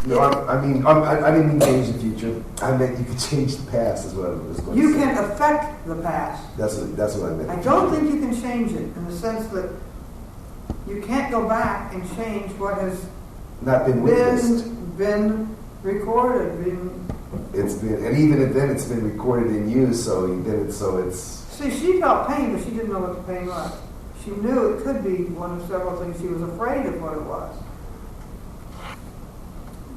No, I didn't mean change the future. I meant you could change the past, is what I was going to say. You can affect the past. That's what I meant. I don't think you can change it in the sense that you can't go back and change what has not been witnessed, been recorded, It's been, and even then, it's been recorded in you. So it's. See, she felt pain, but she didn't know what the pain was. She knew it could be one of several things. She was afraid of what it was.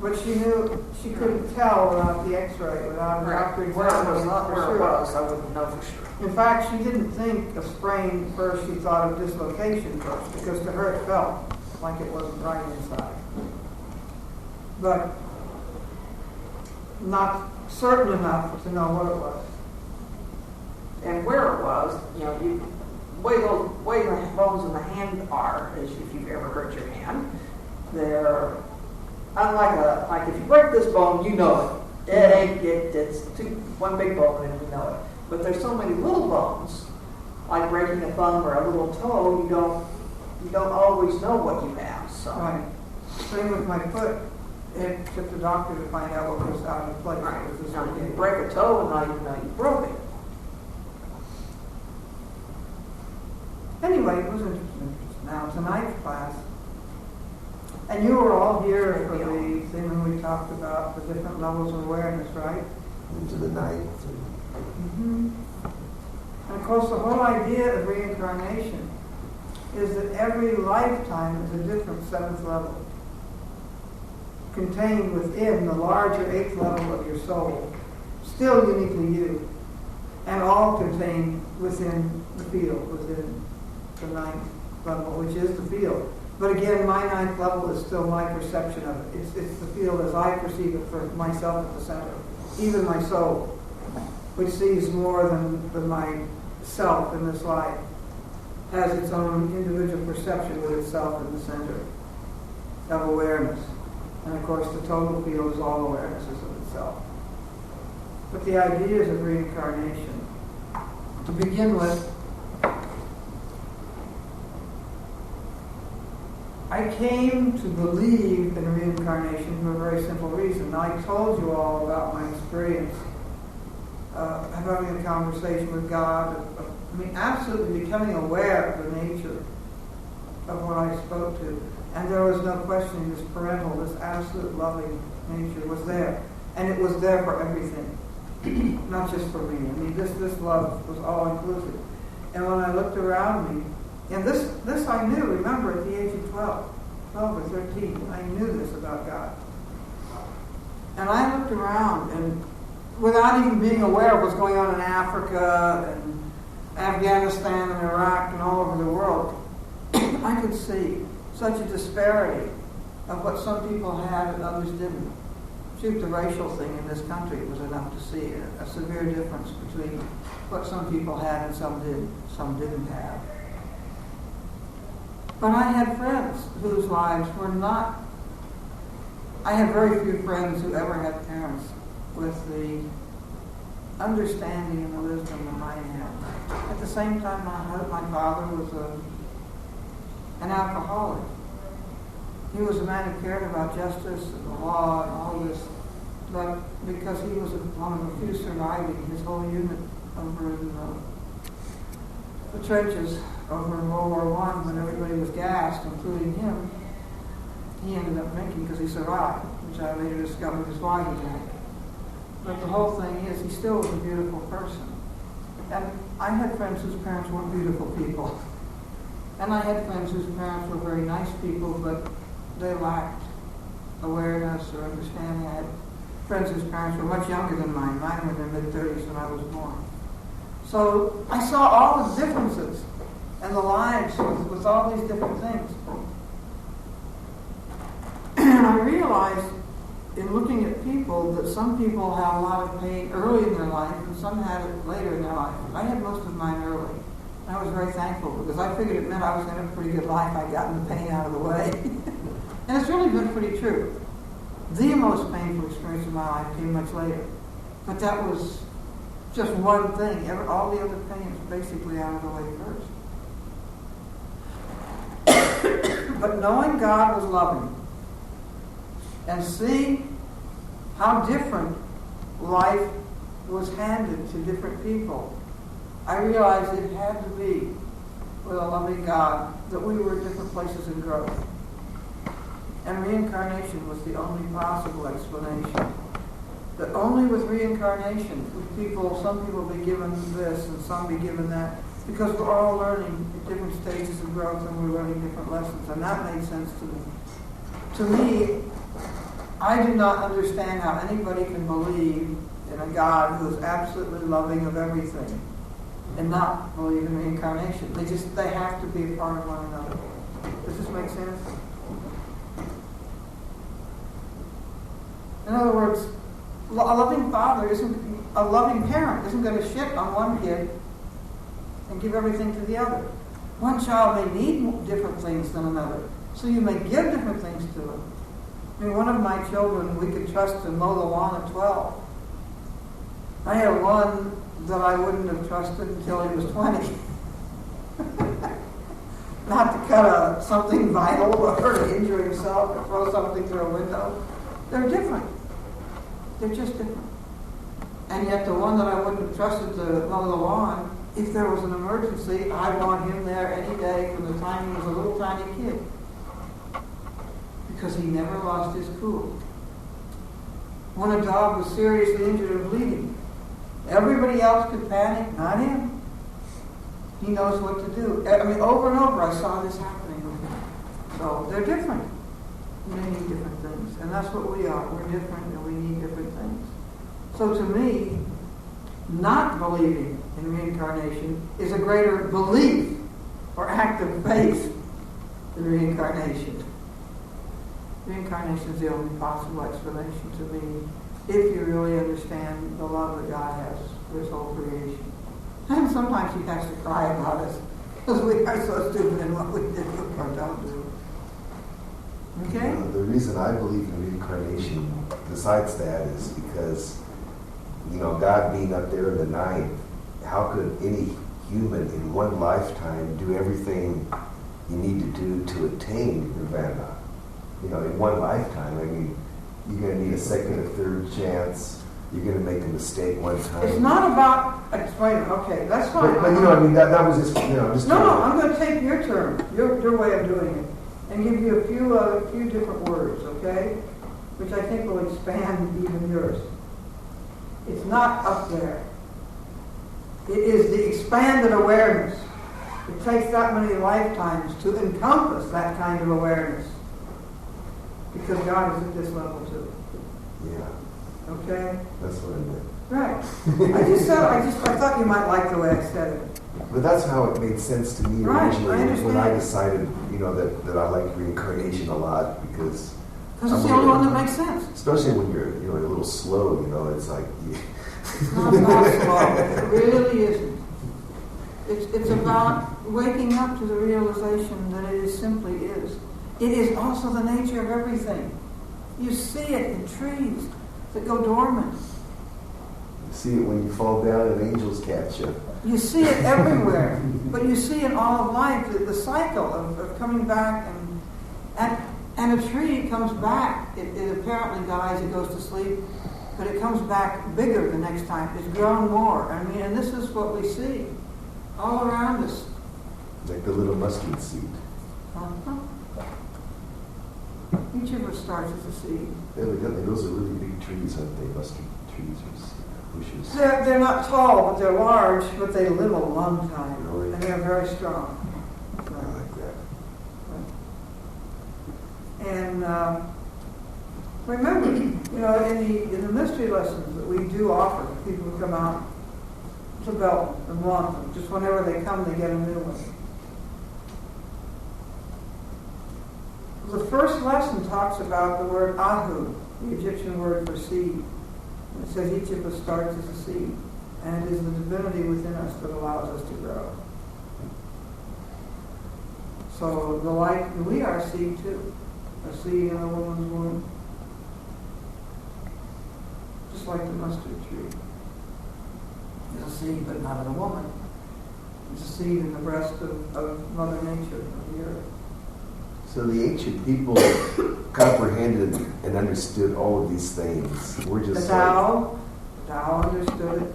But she knew she couldn't tell without the x-ray, without the doctor examining it for sure. I wouldn't know for sure. In fact, she didn't think of sprain first. She thought of dislocation first, because to her it felt like it wasn't right inside. But not certain enough to know what it was. And where it was, you way the bones in the hand are, as if you've ever hurt your hand, they're like if you break this bone, you know it. It's one big bone and you know it. But there's so many little bones, like breaking a thumb or a little toe, you don't always know what you have. So. Right. Same with my foot. It took the doctor to find out what was out of place. Right. You break a toe and now you know you broke it. Anyway, it was interesting. Now, tonight's class, and you were all here for the thing when we talked about the different levels of awareness, right? Into the night. Mm-hmm. And of course, the whole idea of reincarnation is that every lifetime is a different seventh level, contained within the larger eighth level of your soul, still uniquely you, and all contained within the field, within the ninth level, which is the field. But again, my ninth level is still my perception of it. It's the field as I perceive it for myself at the center. Even my soul, which sees more than myself in this life, has its own individual perception with itself in the center of awareness. And of course, the total field is all awarenesses of itself. But the ideas of reincarnation, to begin with, I came to believe in reincarnation for a very simple reason. I told you all about my experience of having a conversation with God, absolutely becoming aware of the nature of what I spoke to. And there was no questioning this parental, this absolute loving nature was there. And it was there for everything, not just for me. This love was all inclusive. And when I looked around me, and this I knew, remember, at the age of 12 or 13, I knew this about God. And I looked around, and without even being aware of what's going on in Africa and Afghanistan and Iraq and all over the world, I could see such a disparity of what some people had and others didn't. Shoot, the racial thing in this country was enough to see a severe difference between what some people had and some didn't have. But I had friends whose lives were not... I had very few friends who ever had parents with the understanding and the wisdom that I had. At the same time, my father was an alcoholic. He was a man who cared about justice and the law and all this, but because he was one of the few surviving his whole unit over in the trenches over in World War I, when everybody was gassed, including him, he ended up drinking because he survived, which I later discovered is why he drank. But the whole thing is, he still was a beautiful person. And I had friends whose parents weren't beautiful people. And I had friends whose parents were very nice people, but they lacked awareness or understanding. I had friends whose parents were much younger than mine. Mine were in their mid-30s when I was born. So I saw all the differences and the lives with all these different things. And I realized in looking at people that some people had a lot of pain early in their life and some had it later in their life. I had most of mine early. I was very thankful because I figured it meant I was going to have a pretty good life. I'd gotten the pain out of the way. And it's really been pretty true. The most painful experience of my life came much later. But that was just one thing. All the other pain was basically out of the way first. But knowing God was loving and see how different life was handed to different people, I realized it had to be with a loving God that we were at different places in growth. And reincarnation was the only possible explanation. That only with reincarnation would some people be given this and some be given that, because we're all learning at different stages of growth and we're learning different lessons, and that made sense to me. To me, I do not understand how anybody can believe in a God who is absolutely loving of everything and not believe in reincarnation. They have to be a part of one another. Does this make sense? In other words, a loving parent isn't going to shit on one kid and give everything to the other. One child may need different things than another, so you may give different things to them. I mean, one of my children we could trust to mow the lawn at 12. I had one that I wouldn't have trusted until he was 20. Not to cut something vital or to injure himself or throw something through a window. They're different. They're just different. And yet the one that I wouldn't have trusted to mow the lawn, if there was an emergency, I want him there any day from the time he was a little tiny kid. Because he never lost his cool. When a dog was seriously injured and bleeding, everybody else could panic, not him. He knows what to do. I mean, over and over I saw this happening with him. So they're different. They need different things. And that's what we are. We're different and we need different things. So to me, not believing in reincarnation is a greater belief or act of faith than reincarnation. Reincarnation is the only possible explanation to me if you really understand the love that God has for His whole creation. And sometimes He has to cry about us because we are so stupid in what we do or don't do. Okay? The reason I believe in reincarnation, besides that, is because, God being up there in the ninth, how could any human in one lifetime do everything you need to do to attain nirvana? In one lifetime, you're going to need a second or third chance. You're going to make a mistake one time. It's not about explaining. Okay, that's fine. But that was just, just. No, I'm going to take your term, your way of doing it, and give you a few different words, okay? Which I think will expand even yours. It's not up there. It is the expanded awareness. It takes that many lifetimes to encompass that kind of awareness. Because God is at this level too. Yeah. Okay? That's what I meant. Right. I thought you might like the way I said it. But that's how it made sense to me Right, originally I understand. when I decided, that I like reincarnation a lot because Because it's the only one that makes sense. Especially when you're a little slow, it's like It's not slow. It really isn't. It's about waking up to the realization that it simply is. It is also the nature of everything. You see it in trees that go dormant. You see it when you fall down and angels catch you. You see it everywhere. But you see in all of life the cycle of coming back and a tree comes back. It apparently dies, it goes to sleep, but it comes back bigger the next time. It's grown more. And this is what we see all around us. Like the little mustard seed. Uh-huh. Each of us starts as a seed. Evidently, those are really big trees, aren't they? Mustard trees or bushes. They're not tall, but they're large, but they live a long time. Really? And they're very strong. I like that. And remember, in the mystery lessons that we do offer, people who come out to Belton and want them, just whenever they come, they get a new one. The first lesson talks about the word ahu, the Egyptian word for seed. It says each of us starts as a seed, and it is the divinity within us that allows us to grow. So we are a seed too, a seed in a woman's womb, just like the mustard tree. It's a seed, but not in a woman. It's a seed in the breast of Mother Nature, of the earth. So the ancient people comprehended and understood all of these things. We're The just Tao understood it.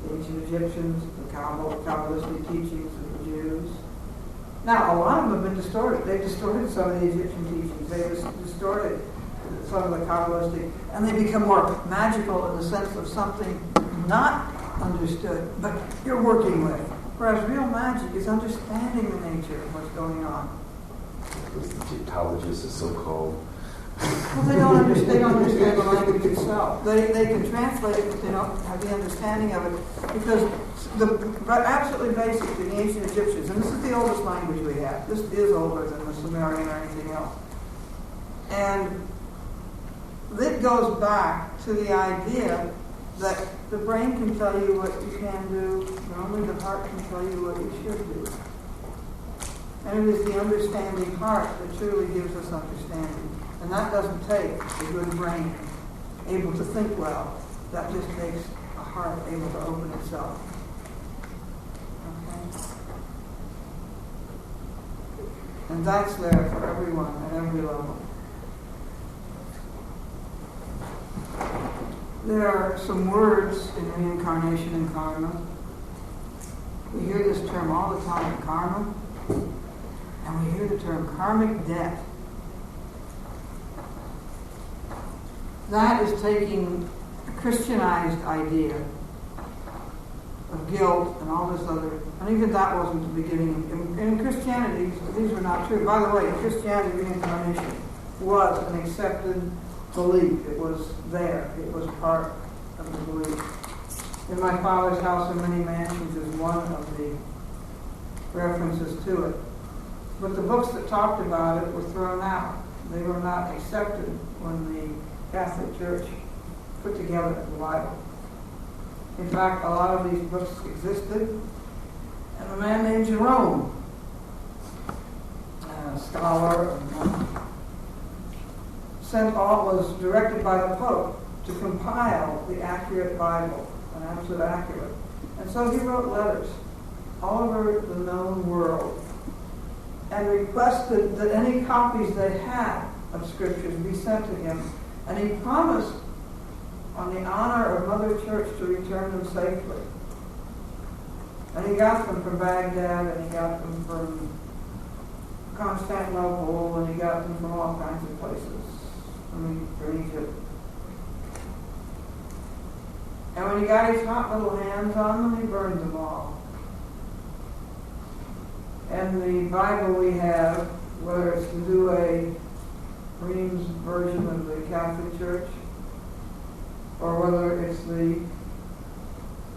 The ancient Egyptians, the Kabbalistic teachings of the Jews. Now, a lot of them have been distorted. They've distorted some of the Egyptian teachings. They've distorted some of the Kabbalistic, and they become more magical in the sense of something not understood, but you're working with. Whereas real magic is understanding the nature of what's going on. Those Egyptologists are so-called. Well, they don't understand the language itself. They can translate it, but they don't have the understanding of it. Because but absolutely basic to the ancient Egyptians, and this is the oldest language we have. This is older than the Sumerian or anything else. And it goes back to the idea that the brain can tell you what you can do, but only the heart can tell you what you should do. And it is the understanding heart that truly gives us understanding. And that doesn't take a good brain able to think well. That just takes a heart able to open itself. Okay? And that's there for everyone at every level. There are some words in reincarnation and karma. We hear this term all the time, karma, and we hear the term karmic debt. That is taking a Christianized idea of guilt and all this other, and even that wasn't the beginning. In Christianity, these were not true. By the way, in Christianity, reincarnation was an accepted belief. It was there. It was part of the belief. In My Father's House are Many Mansions is one of the references to it. But the books that talked about it were thrown out. They were not accepted when the Catholic Church put together the Bible. In fact, a lot of these books existed, and a man named Jerome, a scholar, was directed by the Pope to compile the accurate Bible, an absolute accurate. And so he wrote letters all over the known world and requested that any copies they had of scriptures be sent to him. And he promised, on the honor of Mother Church, to return them safely. And he got them from Baghdad, and he got them from Constantinople, and he got them from all kinds of places. From Egypt. And when he got his hot little hands on them, he burned them all. And the Bible we have, whether it's the Douay Reams version of the Catholic Church, or whether it's the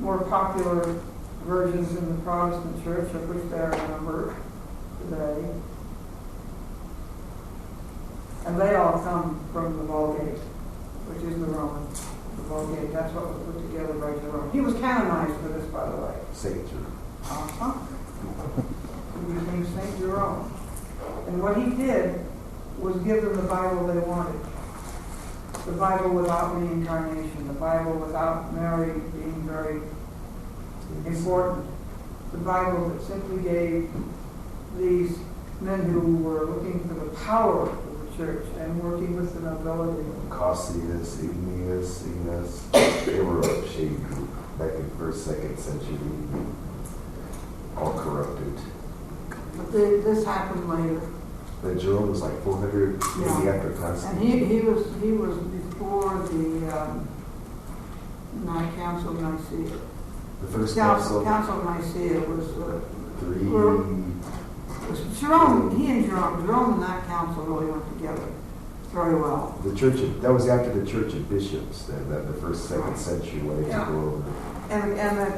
more popular versions in the Protestant Church, of which there are a number today, and they all come from the Vulgate, which is the Roman. The Vulgate, that's what was put together by Jerome. He was canonized for this, by the way. Saint Jerome. He was named Saint Jerome. And what he did was give them the Bible they wanted. The Bible without reincarnation. The Bible without Mary being very important. The Bible that simply gave these men who were looking for the power of the church and working with the nobility. Cassius, Ignaeus, they were a shady group back in 1st, 2nd century, all corrupted. But this happened later. But Jerome was like 400 maybe after And Constantine. he was before the Council of Nicaea. The first council. Council of Nicaea was Jerome and that council really went together very well. The church that was after the Church of Bishops, then the 1st, 2nd century when they took over. And the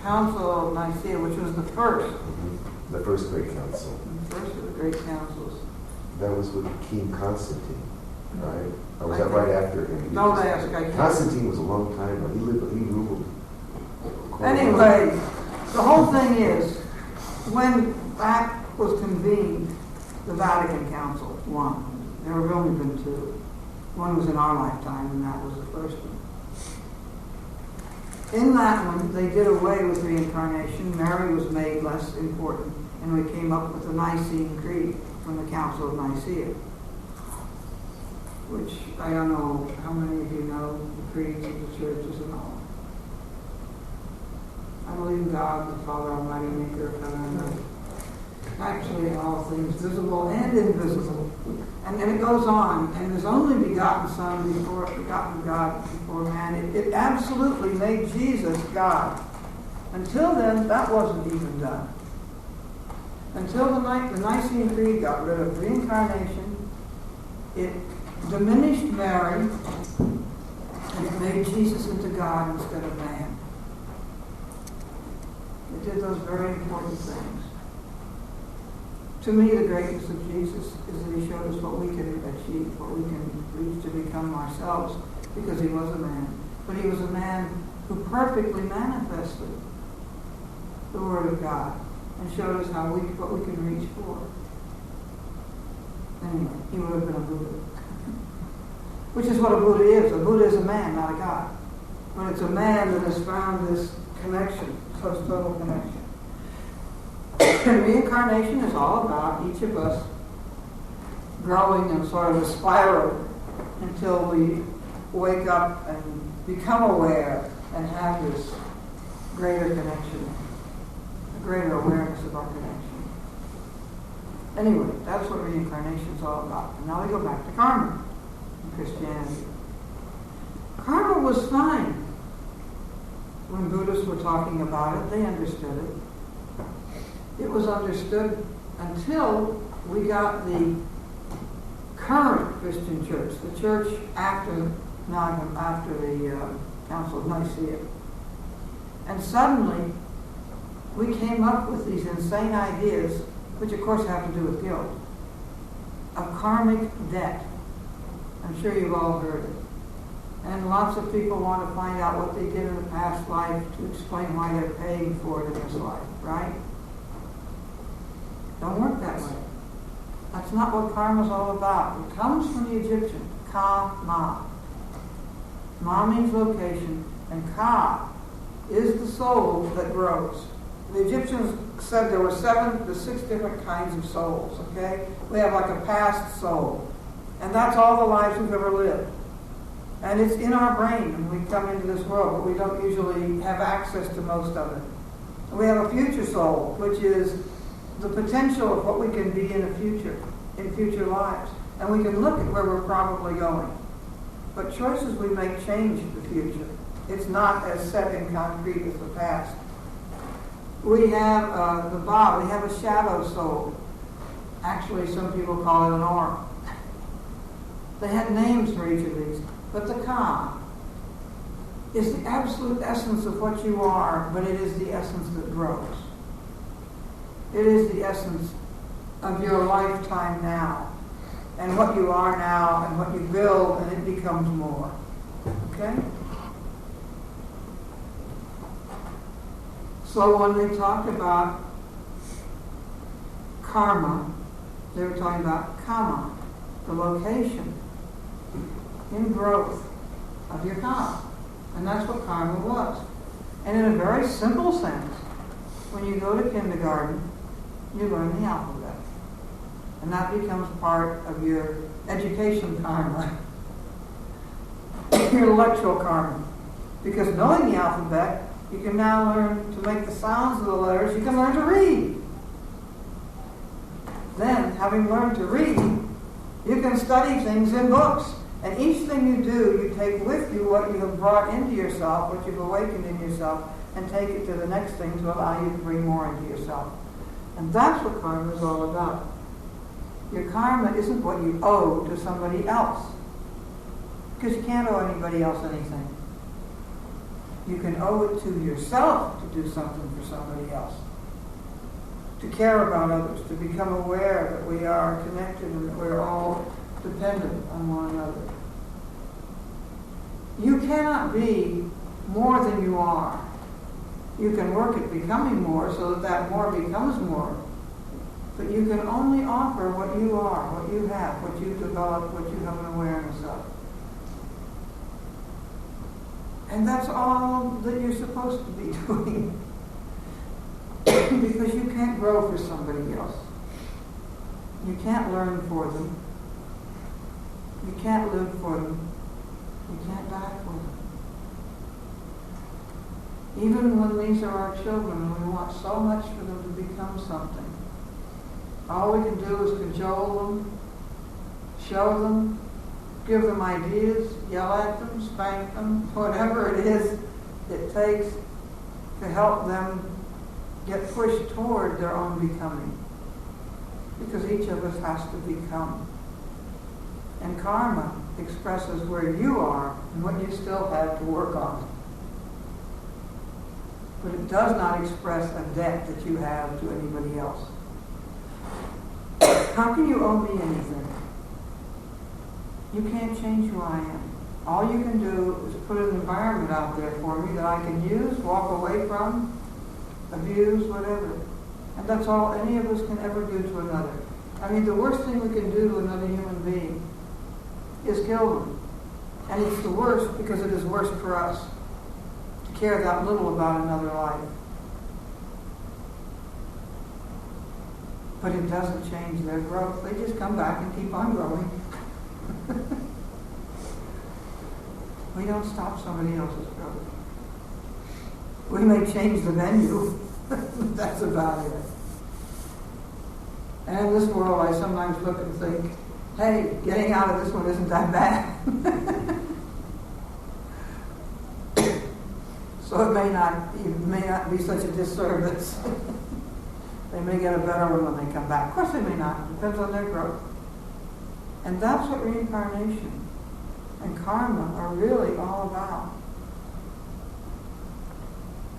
Council of Nicaea, which was the first. Mm-hmm. The first great council. The first of the great councils. That was with King Constantine, right? Or was that right after him? Don't ask. I can't. Constantine was a long time, but he ruled. Anyway, the whole thing is, when that was convened, the Vatican Council, one. There have only been two. One was in our lifetime, and that was the first one. In that one, they did away with reincarnation. Mary was made less important, and we came up with the Nicene Creed. from the Council of Nicaea, which I don't know how many of you know the creeds of the churches and all. I believe in God, the Father Almighty, maker of heaven and earth. Actually, all things visible and invisible. And it goes on, and his only begotten Son begotten God before man. It absolutely made Jesus God. Until then, that wasn't even done. Until the Nicene Creed got rid of reincarnation, it diminished Mary, and it made Jesus into God instead of man. It did those very important things. To me, the greatness of Jesus is that he showed us what we can achieve, what we can reach to become ourselves, because he was a man. But he was a man who perfectly manifested the Word of God and showed us what we can reach for. Anyway, he would have been a Buddha. Which is what a Buddha is. A Buddha is a man, not a God. When it's a man that has found this connection, such total connection. And reincarnation is all about each of us growing in sort of a spiral until we wake up and become aware and have this greater connection, a greater awareness of our connection. Anyway, that's what reincarnation is all about. And now we go back to karma in Christianity. Karma was fine. When Buddhists were talking about it, they understood it. It was understood until we got the current Christian church, the church after the Council of Nicaea. And suddenly, we came up with these insane ideas, which of course have to do with guilt, of karmic debt. I'm sure you've all heard it. And lots of people want to find out what they did in the past life to explain why they're paying for it in this life, right? Don't work that way. That's not what karma is all about. It comes from the Egyptian, ka-ma. Ma means location, and ka is the soul that grows. The Egyptians said there were 7 to 6 different kinds of souls, okay? We have like a past soul, and that's all the lives we've ever lived. And it's in our brain when we come into this world, but we don't usually have access to most of it. We have a future soul, which is the potential of what we can be in future lives. And we can look at where we're probably going. But choices we make change the future. It's not as set in concrete as the past. We have the Ba, we have a shadow soul. Actually, some people call it an aura. They had names for each of these. But the Ka is the absolute essence of what you are, but it is the essence that grows. It is the essence of your lifetime now, and what you are now, and what you build, and it becomes more. Okay? So when they talked about karma, they were talking about kama, the location in growth of your karma. And that's what karma was. And in a very simple sense, when you go to kindergarten, you learn the alphabet. And that becomes part of your education karma, your intellectual karma. Because knowing the alphabet, you can now learn to make the sounds of the letters, you can learn to read. Then, having learned to read, you can study things in books. And each thing you do, you take with you what you have brought into yourself, what you've awakened in yourself, and take it to the next thing to allow you to bring more into yourself. And that's what karma is all about. Your karma isn't what you owe to somebody else. Because you can't owe anybody else anything. You can owe it to yourself to do something for somebody else. To care about others, to become aware that we are connected and that we're all dependent on one another. You cannot be more than you are. You can work at becoming more so that that more becomes more. But you can only offer what you are, what you have, what you've developed, what you have an awareness of. And that's all that you're supposed to be doing. Because you can't grow for somebody else. You can't learn for them. You can't live for them. You can't die for them. Even when these are our children and we want so much for them to become something, all we can do is cajole them, show them, give them ideas, yell at them, spank them, whatever it is it takes to help them get pushed toward their own becoming. Because each of us has to become. And karma expresses where you are and what you still have to work on. But it does not express a debt that you have to anybody else. How can you owe me anything? You can't change who I am. All you can do is put an environment out there for me that I can use, walk away from, abuse, whatever. And that's all any of us can ever do to another. I mean, the worst thing we can do to another human being is kill them. And it's the worst because it is worse for us to care that little about another life. But it doesn't change their growth. They just come back and keep on growing. We don't stop somebody else's growth. We may change the venue. That's about it. And in this world, I sometimes look and think, hey, getting out of this one isn't that bad. So it may not be such a disservice. They may get a better one when they come back. Of course they may not. It depends on their growth. And that's what reincarnation and karma are really all about.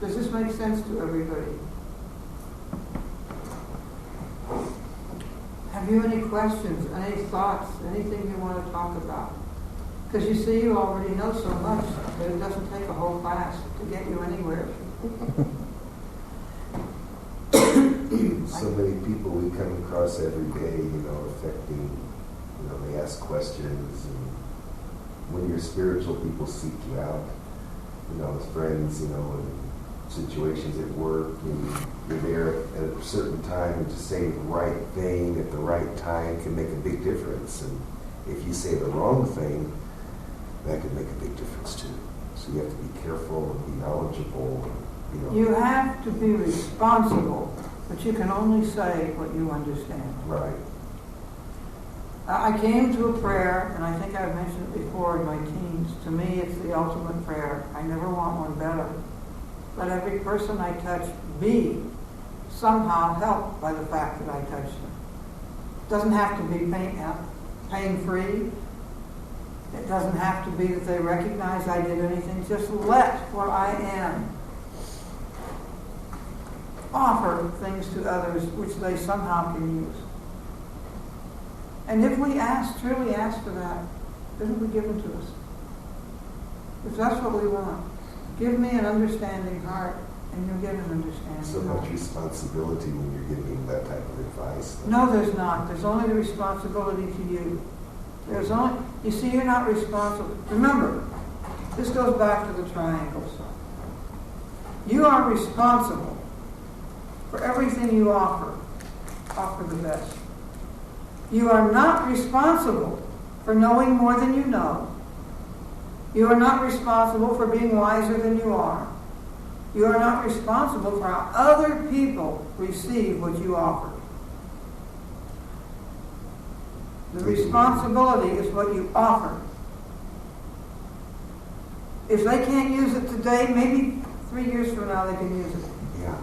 Does this make sense to everybody? Have you any questions, any thoughts, anything you want to talk about? Because you see, you already know so much that it doesn't take a whole class to get you anywhere. So many people we come across every day, affecting, they ask questions, and when your spiritual people seek you out, as friends, and situations at work, and you're there at a certain time, and to say the right thing at the right time can make a big difference. And if you say the wrong thing, that could make a big difference too. So you have to be careful and be knowledgeable. You have to be responsible, but you can only say what you understand. Right. I came to a prayer, and I think I've mentioned it before in my teens. To me, it's the ultimate prayer. I never want one better. Let every person I touch be somehow helped by the fact that I touched them. It doesn't have to be pain-free. It doesn't have to be that they recognize I did anything. Just let what I am offer things to others which they somehow can use. And if we truly ask for that, it'll be given to us. If that's what we want. Give me an understanding heart, and you'll get an understanding So heart. much responsibility when you're giving that type of advice. No, there's not. There's only the responsibility to you. You see, you're not responsible. Remember, this goes back to the triangles. You are responsible for everything you offer. Offer the best. You are not responsible for knowing more than you know. You are not responsible for being wiser than you are. You are not responsible for how other people receive what you offer. The responsibility is what you offer. If they can't use it today, maybe 3 years from now they can use it. Yeah.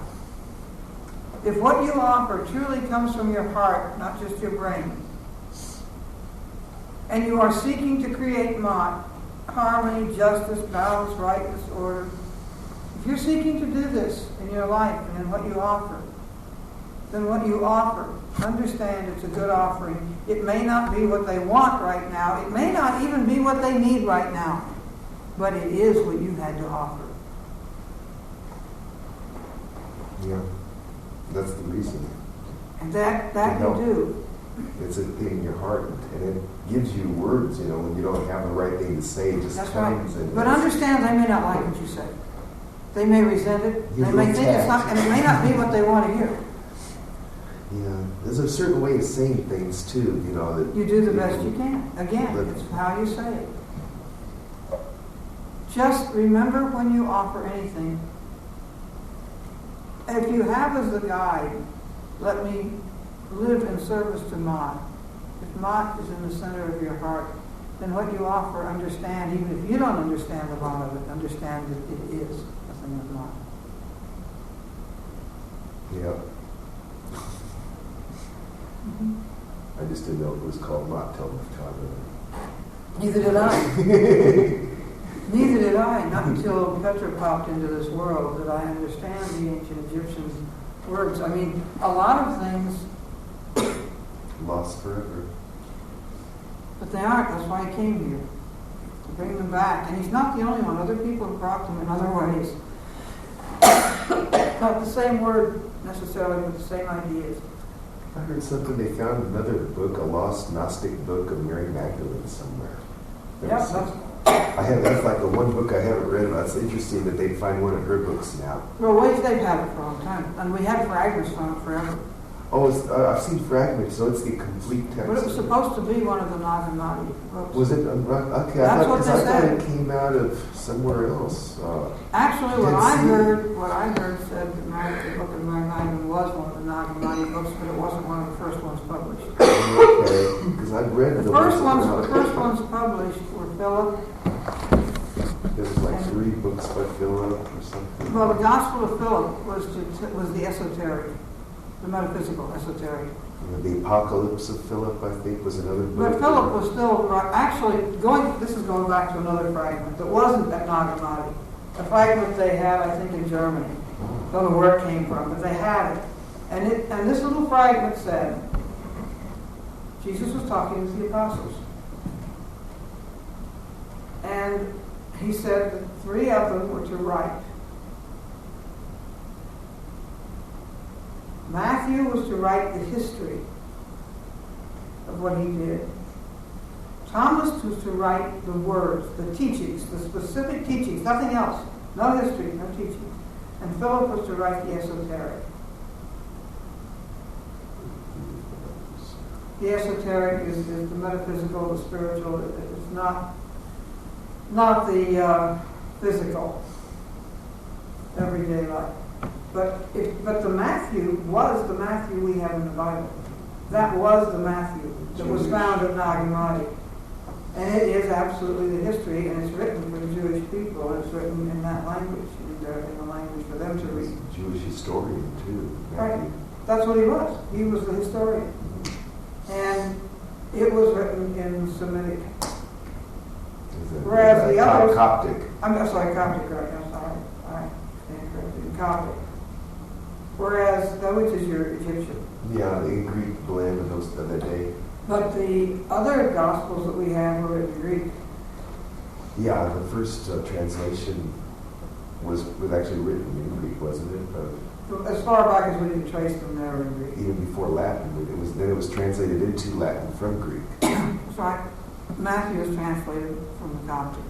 If what you offer truly comes from your heart, not just your brain, and you are seeking to create harmony, justice, balance, rightness, order, if you're seeking to do this in your life and in what you offer, then what you offer, understand it's a good offering. It may not be what they want right now. It may not even be what they need right now. But it is what you had to offer. Yeah. That's the reason. And that you do. It's a thing in your heart, and it gives you words, when you don't have the right thing to say, it just That's comes. right. And But understand, they may not like what you say. They may resent it. They may think it's not, and it may not be what they want to hear. Yeah, there's a certain way of saying things too, you know. That You do the best you can. Again, it's how you say it. Just remember when you offer anything, if you have as a guide, let me live in service to Mott. If Mott is in the center of your heart, then what you offer, understand, even if you don't understand the lot of it, understand that it is a thing of Mott. Yeah. Mm-hmm. I just didn't know it was called Mott till the time. Neither did I. Neither did I, not until Petra popped into this world did I understand the ancient Egyptian words. I mean, a lot of things, Lost forever. but they aren't. That's why he came here, to bring them back. And he's not the only one. Other people have brought them in other ways. Not the same word necessarily, but the same ideas. I heard something, they found another book, a lost Gnostic book of Mary Magdalene somewhere. Yeah, That's like the one book I haven't read. That's interesting that they'd find one of her books now. well, ways they've had it for a long time. And we had fragments from it forever. Oh, I've seen fragments, so it's the complete text. But it was supposed to be one of the Nag Hammadi books. Was it? Okay, That's what they I thought said. it came out of somewhere else. Actually, what Dead I Sea. heard said that the Book of Mary Magdalene was one of the Nag Hammadi books, but it wasn't one of the first ones published. Okay, because I've read The first ones published were Philip. There was like 3 books by Philip or something. Well, the Gospel of Philip was the esoteric, the metaphysical esoteric. The Apocalypse of Philip, I think, was another book. But Philip was still actually this is going back to another fragment that wasn't at Nag Hammadi. A fragment they had, I think, in Germany. Don't know where it came from, but they had it. And this little fragment said, Jesus was talking with the apostles. And he said that 3 of them were to write. Matthew was to write the history of what he did. Thomas was to write the words, the teachings, the specific teachings, nothing else. No history, no teachings. And Philip was to write the esoteric. The esoteric is the metaphysical, the spiritual. It's not the physical, everyday life. But the Matthew was the Matthew we have in the Bible. That was the Matthew that was found at Nag Hammadi. And it is absolutely the history, and it's written for the Jewish people, and it's written in that language, in the language for them to read. He's a Jewish historian, too. Right. That's what he was. He was the historian. And it was written in Semitic. Whereas the others... Coptic. I'm sorry, Coptic, right. I'm sorry. I stand corrected. Coptic. Whereas, which is your Egyptian. Yeah, the Greek blend of those of the day. But the other Gospels that we have were in Greek. Yeah, the first translation was actually written in Greek, wasn't it? As far back as we can trace them, they were in Greek. Even before Latin, it was translated into Latin from Greek. That's right. Matthew is translated from the Coptic.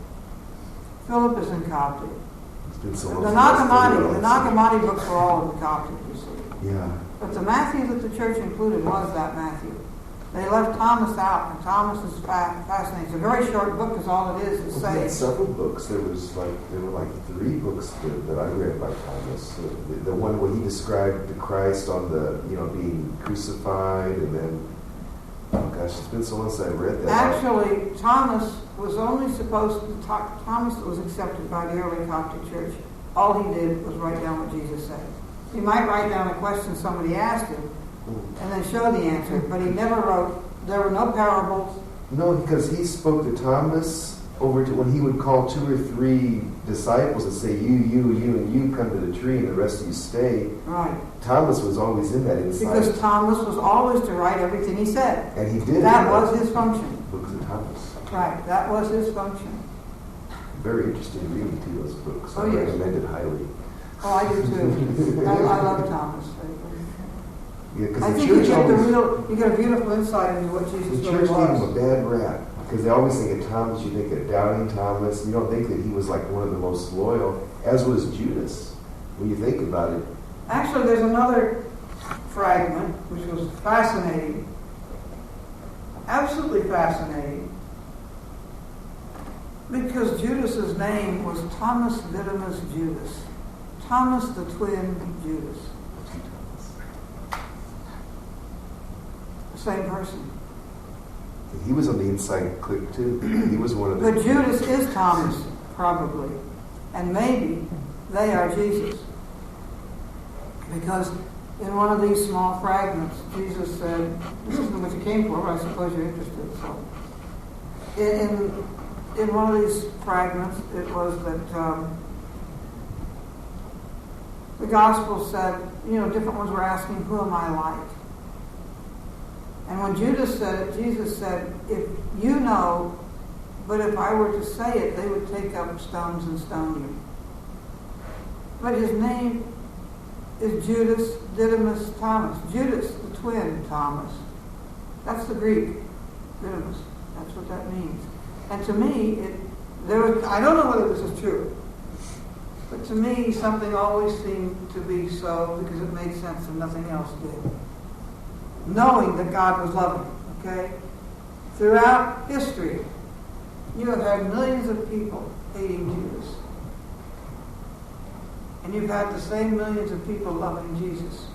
Philip is in Coptic. It's been so long. The Nag Hammadi books were all in the Coptic, you see. Yeah. But the Matthew that the church included was that Matthew. They left Thomas out, and Thomas is fascinating. It's a very short book, is all it is. It's Well, he had several books. There were like 3 books that I read by Thomas. The one where he described the Christ on the being crucified, and then it's been so long since I read that. Actually, Thomas was only supposed to talk. Thomas was accepted by the early Coptic Church. All he did was write down what Jesus said. He might write down a question somebody asked him, and then show the answer, but he never wrote. There were no parables. No, because he spoke to Thomas when he would call 2 or 3 disciples and say, you, and you come to the tree, and the rest of you stay. Right. Thomas was always in that inside. Because Thomas was always to write everything he said. And he did. That was his function. Books of Thomas. Right. That was his function. Very interesting reading too, those books. Oh, I yes. recommend it highly. Oh, I do too. I love Thomas. Yeah, because I the think church you get a beautiful insight into what Jesus the really church gave him a was. bad rap. Because they always think of Thomas, you think of doubting Thomas. You don't think that he was like one of the most loyal, as was Judas. When you think about it. Actually, there's another fragment, which was fascinating, absolutely fascinating, because Judas's name was Thomas Didymus Judas. Thomas the twin Judas. The same person. He was on the inside click too. He was one of the... But Judas is Thomas, probably. And maybe they are Jesus. Because in one of these small fragments, Jesus said, this isn't what you came for, but I suppose you're interested. So, in one of these fragments, it was that the gospel said, different ones were asking, who am I like? And when Judas said it, Jesus said, if you know, but if I were to say it, they would take up stones and stone you. But his name is Judas Didymus Thomas. Judas, the twin Thomas. That's the Greek, Didymus. That's what that means. And to me, I don't know whether this is true, but to me, something always seemed to be so because it made sense and nothing else did. Knowing that God was loving, okay? Throughout history, you have had millions of people hating Judas. And you've had the same millions of people loving Jesus.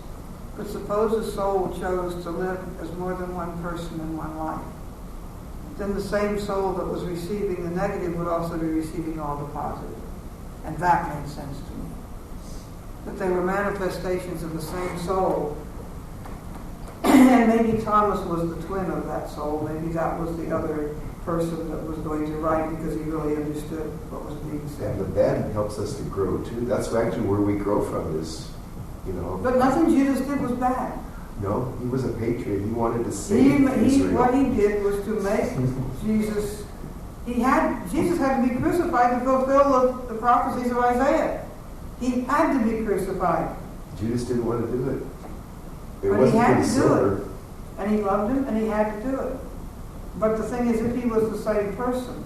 But suppose a soul chose to live as more than one person in one life. Then the same soul that was receiving the negative would also be receiving all the positive. And that made sense to me. That they were manifestations of the same soul. And maybe Thomas was the twin of that soul. Maybe that was the other person that was going to write because he really understood what was being said. And the bad helps us to grow too. That's actually where we grow from is, But nothing Judas did was bad. No, he was a patriot. He wanted to save Israel. What he did was to make Jesus... Jesus had to be crucified to fulfill the prophecies of Isaiah. He had to be crucified. Judas didn't want to do it. But he had to do it. And he loved him, and he had to do it. But the thing is, if he was the same person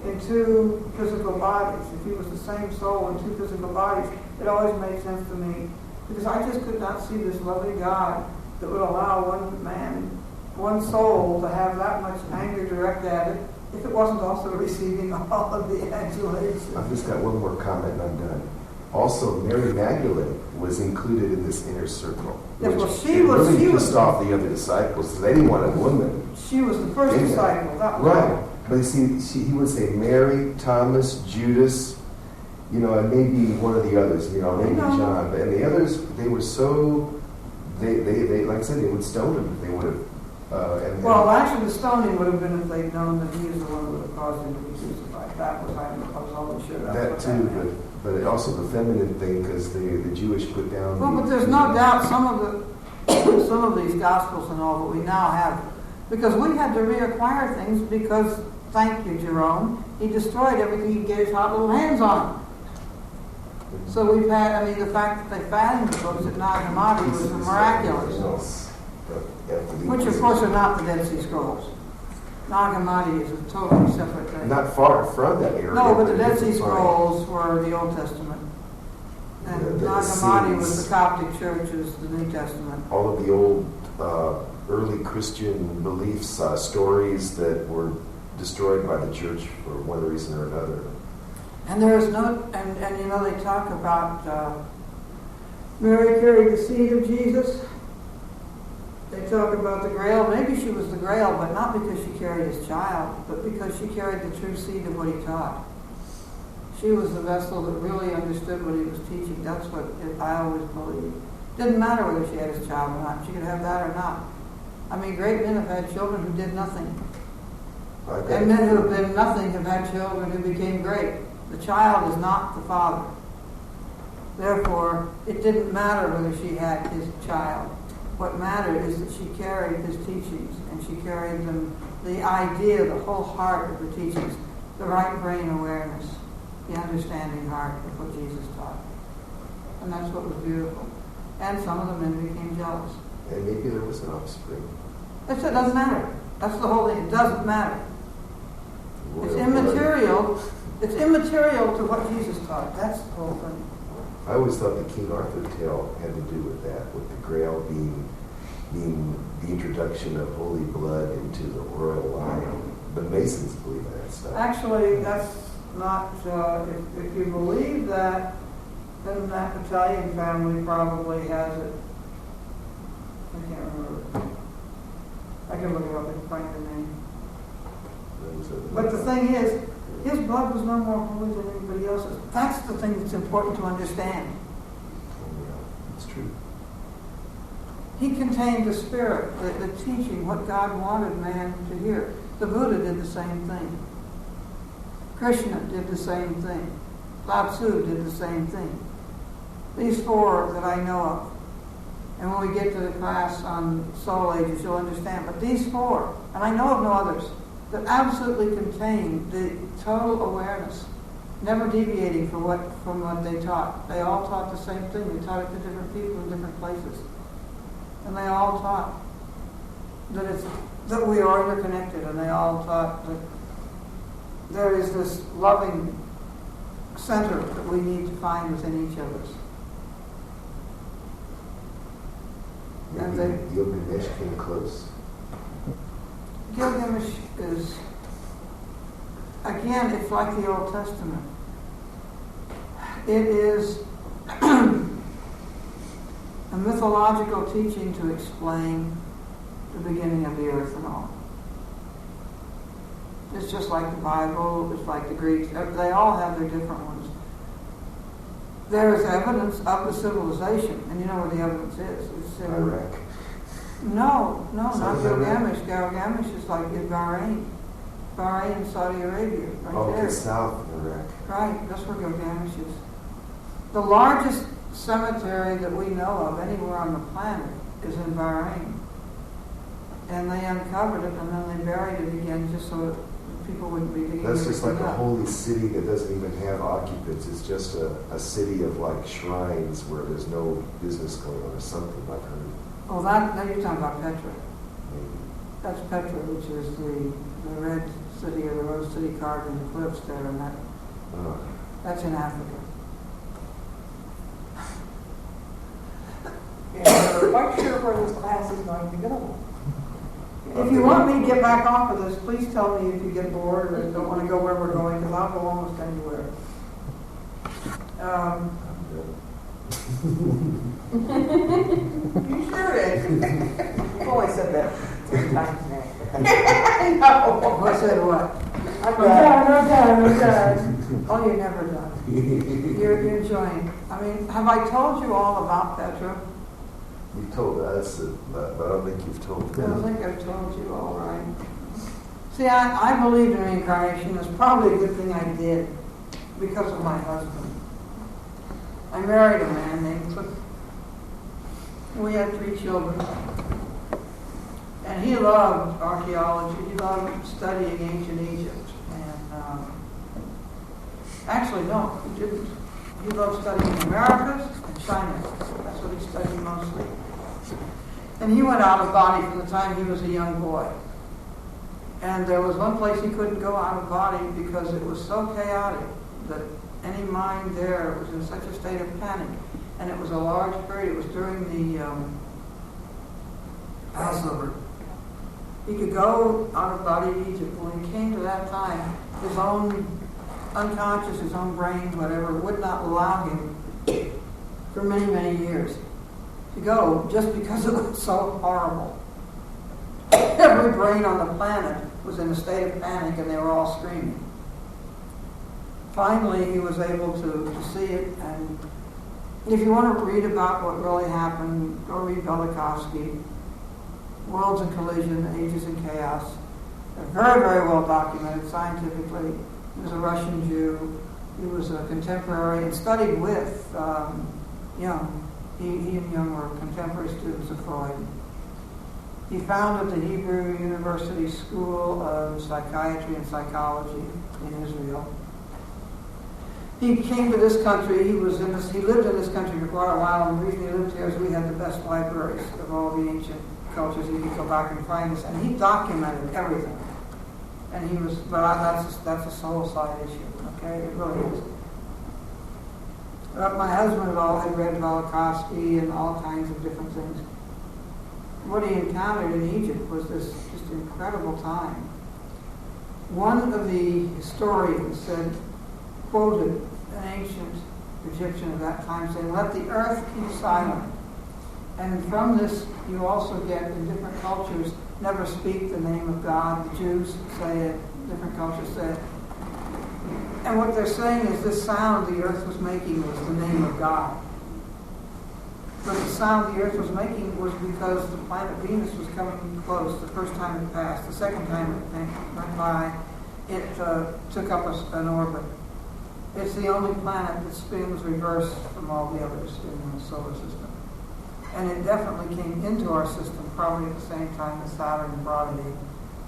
in two physical bodies, if he was the same soul in two physical bodies, it always made sense to me. Because I just could not see this loving God that would allow one man, one soul, to have that much anger directed at it if it wasn't also receiving all of the adulation. I've just got one more comment and I'm done. Also, Mary Magdalene was included in this inner circle. Yes, well, she pissed off the other disciples because they didn't want a woman. She was the first disciple. That was right. But you see, he would say Mary, Thomas, Judas, and maybe one of the others, maybe John. But and the others, they were so, they like I said, they would stone him if they would have. Actually, the stoning would have been if they'd known that he was the one who would have caused him to be crucified. That was, I was always sure that too, but also the feminine thing, because the Jewish put down. Well, but there's no doubt some of these gospels and all that we now have, because we had to reacquire things because, thank you, Jerome, he destroyed everything he could get his hot little hands on. So we've had, the fact that they found the books at Nag Hammadi was miraculous. Which, of course, are not the Dead Sea Scrolls. Nag Hammadi is a totally separate thing. Not far from that area. No, but the Dead Sea Scrolls were the Old Testament. And Nag Hammadi was the Coptic Church, is the New Testament. All of the old early Christian beliefs, stories that were destroyed by the church for one reason or another. And there is no, and they talk about Mary carried the seed of Jesus. They talk about the Grail. Maybe she was the Grail, but not because she carried his child, but because she carried the true seed of what he taught. She was the vessel that really understood what he was teaching. That's what I always believed. Didn't matter whether she had his child or not. She could have that or not. Great men have had children who did nothing. And men who have been nothing have had children who became great. The child is not the father. Therefore, it didn't matter whether she had his child. What mattered is that she carried his teachings, and she carried them, the idea, the whole heart of the teachings, the right brain awareness, the understanding heart of what Jesus taught. And that's what was beautiful. And some of the men became jealous. And maybe there was an offspring. It doesn't matter. That's the whole thing. It doesn't matter. It's immaterial. It's immaterial to what Jesus taught. That's the whole thing. I always thought the King Arthur tale had to do with that, with the Grail being the introduction of holy blood into the royal line. The Masons believe in that stuff. Actually, that's not, if you believe that, then that Italian family probably has it. I can't remember. I can look it up and find the name. But the thing is, his blood was no more holy than anybody else's. That's the thing that's important to understand. It's true. He contained the spirit, the teaching, what God wanted man to hear. The Buddha did the same thing. Krishna did the same thing. Lao Tzu did the same thing. These four that I know of. And when we get to the class on soul ages, you'll understand. But these four, and I know of no others, that absolutely contain the total awareness, never deviating from what they taught. They all taught the same thing. They taught it to different people in different places. And they all taught that we are interconnected, and they all taught that there is this loving center that we need to find within each of us. Maybe Gilgamesh came close. Gilgamesh is, again, it's like the Old Testament. It is a mythological teaching to explain the beginning of the earth and all. It's just like the Bible, it's like the Greeks. They all have their different ones. There is evidence of the civilization, and you know where the evidence is. It's in Iraq. No, not Saudi Gilgamesh. Gilgamesh is like in Bahrain. Bahrain, Saudi Arabia, right there. Okay, south of Iraq. Right, that's where Gilgamesh is. The largest cemetery that we know of anywhere on the planet is in Bahrain. And they uncovered it and then they buried it again just so that people wouldn't be digging That's just like everything a up. holy city that doesn't even have occupants. It's just a city of like shrines where there's no business going on or something, I've heard. Oh, that you're talking about Petra. Maybe. That's Petra, which is the red city or the rose city carved in the cliffs there, and that's in Africa. Yeah, we're quite sure where this class is going to go. If you want me to get back off of this, please tell me if you get bored or don't want to go where we're going, because I'll go almost anywhere. You sure is. I've only said that 3 times now. I said what? I'm done. Oh, you're never done. You're enjoying. I mean, have I told you all about Petra? You told us, but I don't think you've told I don't them. think I've told you all right. See, I believe in reincarnation. It's probably a good thing I did because of my husband. I married a man named Cliff. We had 3 children. And he loved archaeology. He loved studying ancient Egypt. And actually, no, he didn't. He loved studying the Americas and China. That's what he studied mostly. And he went out of body from the time he was a young boy. And there was one place he couldn't go out of body because it was so chaotic that any mind there was in such a state of panic. And it was a large period. It was during the Passover. He could go out of body to Egypt. When he came to that time, his own unconscious, his own brain, whatever, would not allow him for many, many years to go just because it was so horrible. Every brain on the planet was in a state of panic and they were all screaming. Finally, he was able to see it, and if you want to read about what really happened, go read Velikovsky, Worlds in Collision, Ages in Chaos. They're very, very well documented scientifically. He was a Russian Jew. He was a contemporary and studied with Jung. He and Jung were contemporary students of Freud. He founded the Hebrew University School of Psychiatry and Psychology in Israel. He came to this country. He lived in this country for quite a while, and the reason he lived here is we had the best libraries of all the ancient cultures. You could go back and find this, and he documented everything. And he was, but that's a soul side issue. Okay, it really is. My husband had read Velikovsky and all kinds of different things. What he encountered in Egypt was this just incredible time. One of the historians quoted an ancient Egyptian of that time saying, "Let the earth keep silent." And from this, you also get in different cultures, never speak the name of God. The Jews say it, different cultures say it. And what they're saying is this sound the earth was making was the name of God. But the sound the earth was making was because the planet Venus was coming close the first time it passed. The second time it went by, it took up an orbit. It's the only planet that spins reverse from all the others in the solar system. And it definitely came into our system probably at the same time that Saturn brought it in.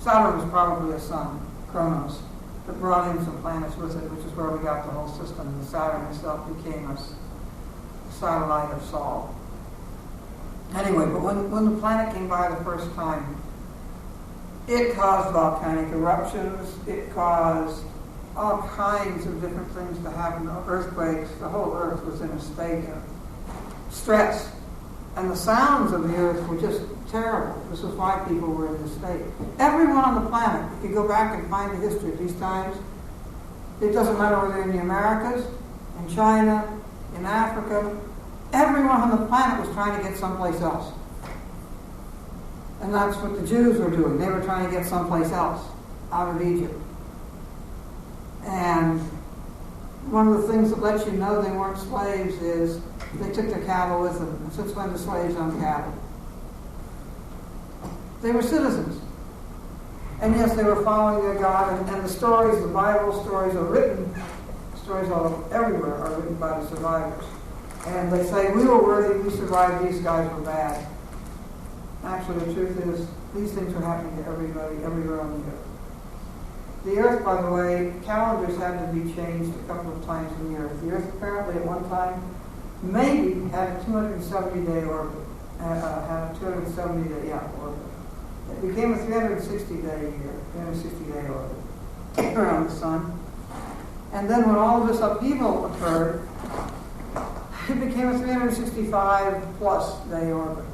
Saturn was probably a sun, Kronos, that brought in some planets with it, which is where we got the whole system. And Saturn itself became a satellite of Sol. Anyway, but when the planet came by the first time, it caused volcanic eruptions, it caused all kinds of different things to happen, earthquakes. The whole earth was in a state of stress. And the sounds of the earth were just terrible. This is why people were in this state. Everyone on the planet, if you go back and find the history of these times, it doesn't matter whether they're in the Americas, in China, in Africa, everyone on the planet was trying to get someplace else. And that's what the Jews were doing. They were trying to get someplace else, out of Egypt. And one of the things that lets you know they weren't slaves is they took their cattle with them. And since when do slaves own cattle? They were citizens. And yes, they were following their God. And the stories, the Bible stories are written, stories all everywhere are written by the survivors. And they say, we were worthy, we survived, these guys were bad. Actually, the truth is, these things are happening to everybody, everywhere on the earth. The earth, by the way, calendars had to be changed a couple of times in the earth. The earth apparently at one time maybe had a 270-day orbit. Had a 270-day orbit. It became a 360-day year, 360-day orbit around the sun. And then when all of this upheaval occurred, it became a 365-plus day orbit.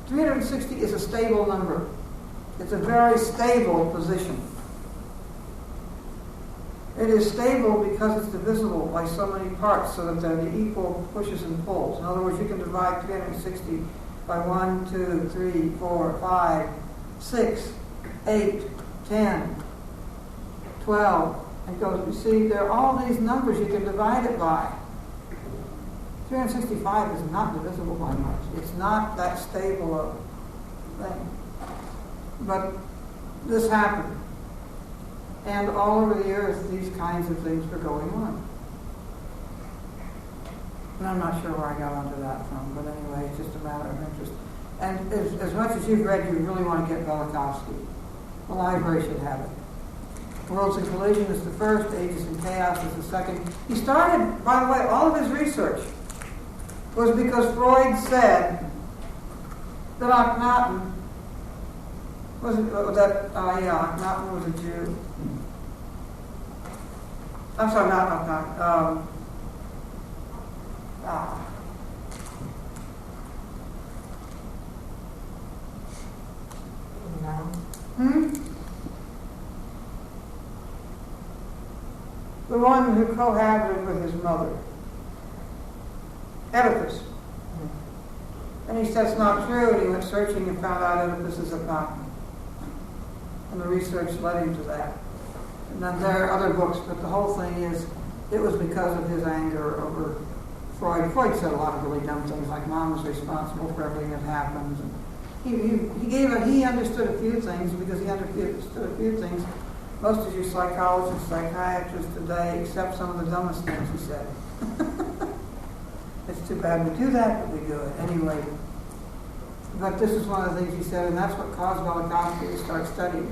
360 is a stable number. It's a very stable position. It is stable because it's divisible by so many parts so that they're the equal pushes and pulls. In other words, you can divide 360 by 1, 2, 3, 4, 5, 6, 8, 10, 12, and goes. You see, there are all these numbers you can divide it by. 365 is not divisible by much. It's not that stable a thing. But this happened. And all over the earth, these kinds of things were going on. And I'm not sure where I got onto that from, but anyway, it's just a matter of interest. And as much as you've read, you really want to get Velikovsky. The library should have it. Worlds in Collision is the first, Ages in Chaos is the second. He started, by the way, all of his research was because Freud said that Akhenaten Akhenaten was a Jew. I'm sorry, not Akhenaten. The one who cohabited with his mother. Oedipus. And he said it's not true, and he went searching and found out Oedipus is Akhenaten. And the research led him to that. And then there are other books, but the whole thing is, it was because of his anger over Freud. Freud said a lot of really dumb things, like Mom was responsible for everything that happened. And he understood a few things, because he understood a few things most of you psychologists, psychiatrists today accept some of the dumbest things he said. It's too bad we do that, but we do it anyway. But this is one of the things he said, and that's what caused Velikovsky to start studying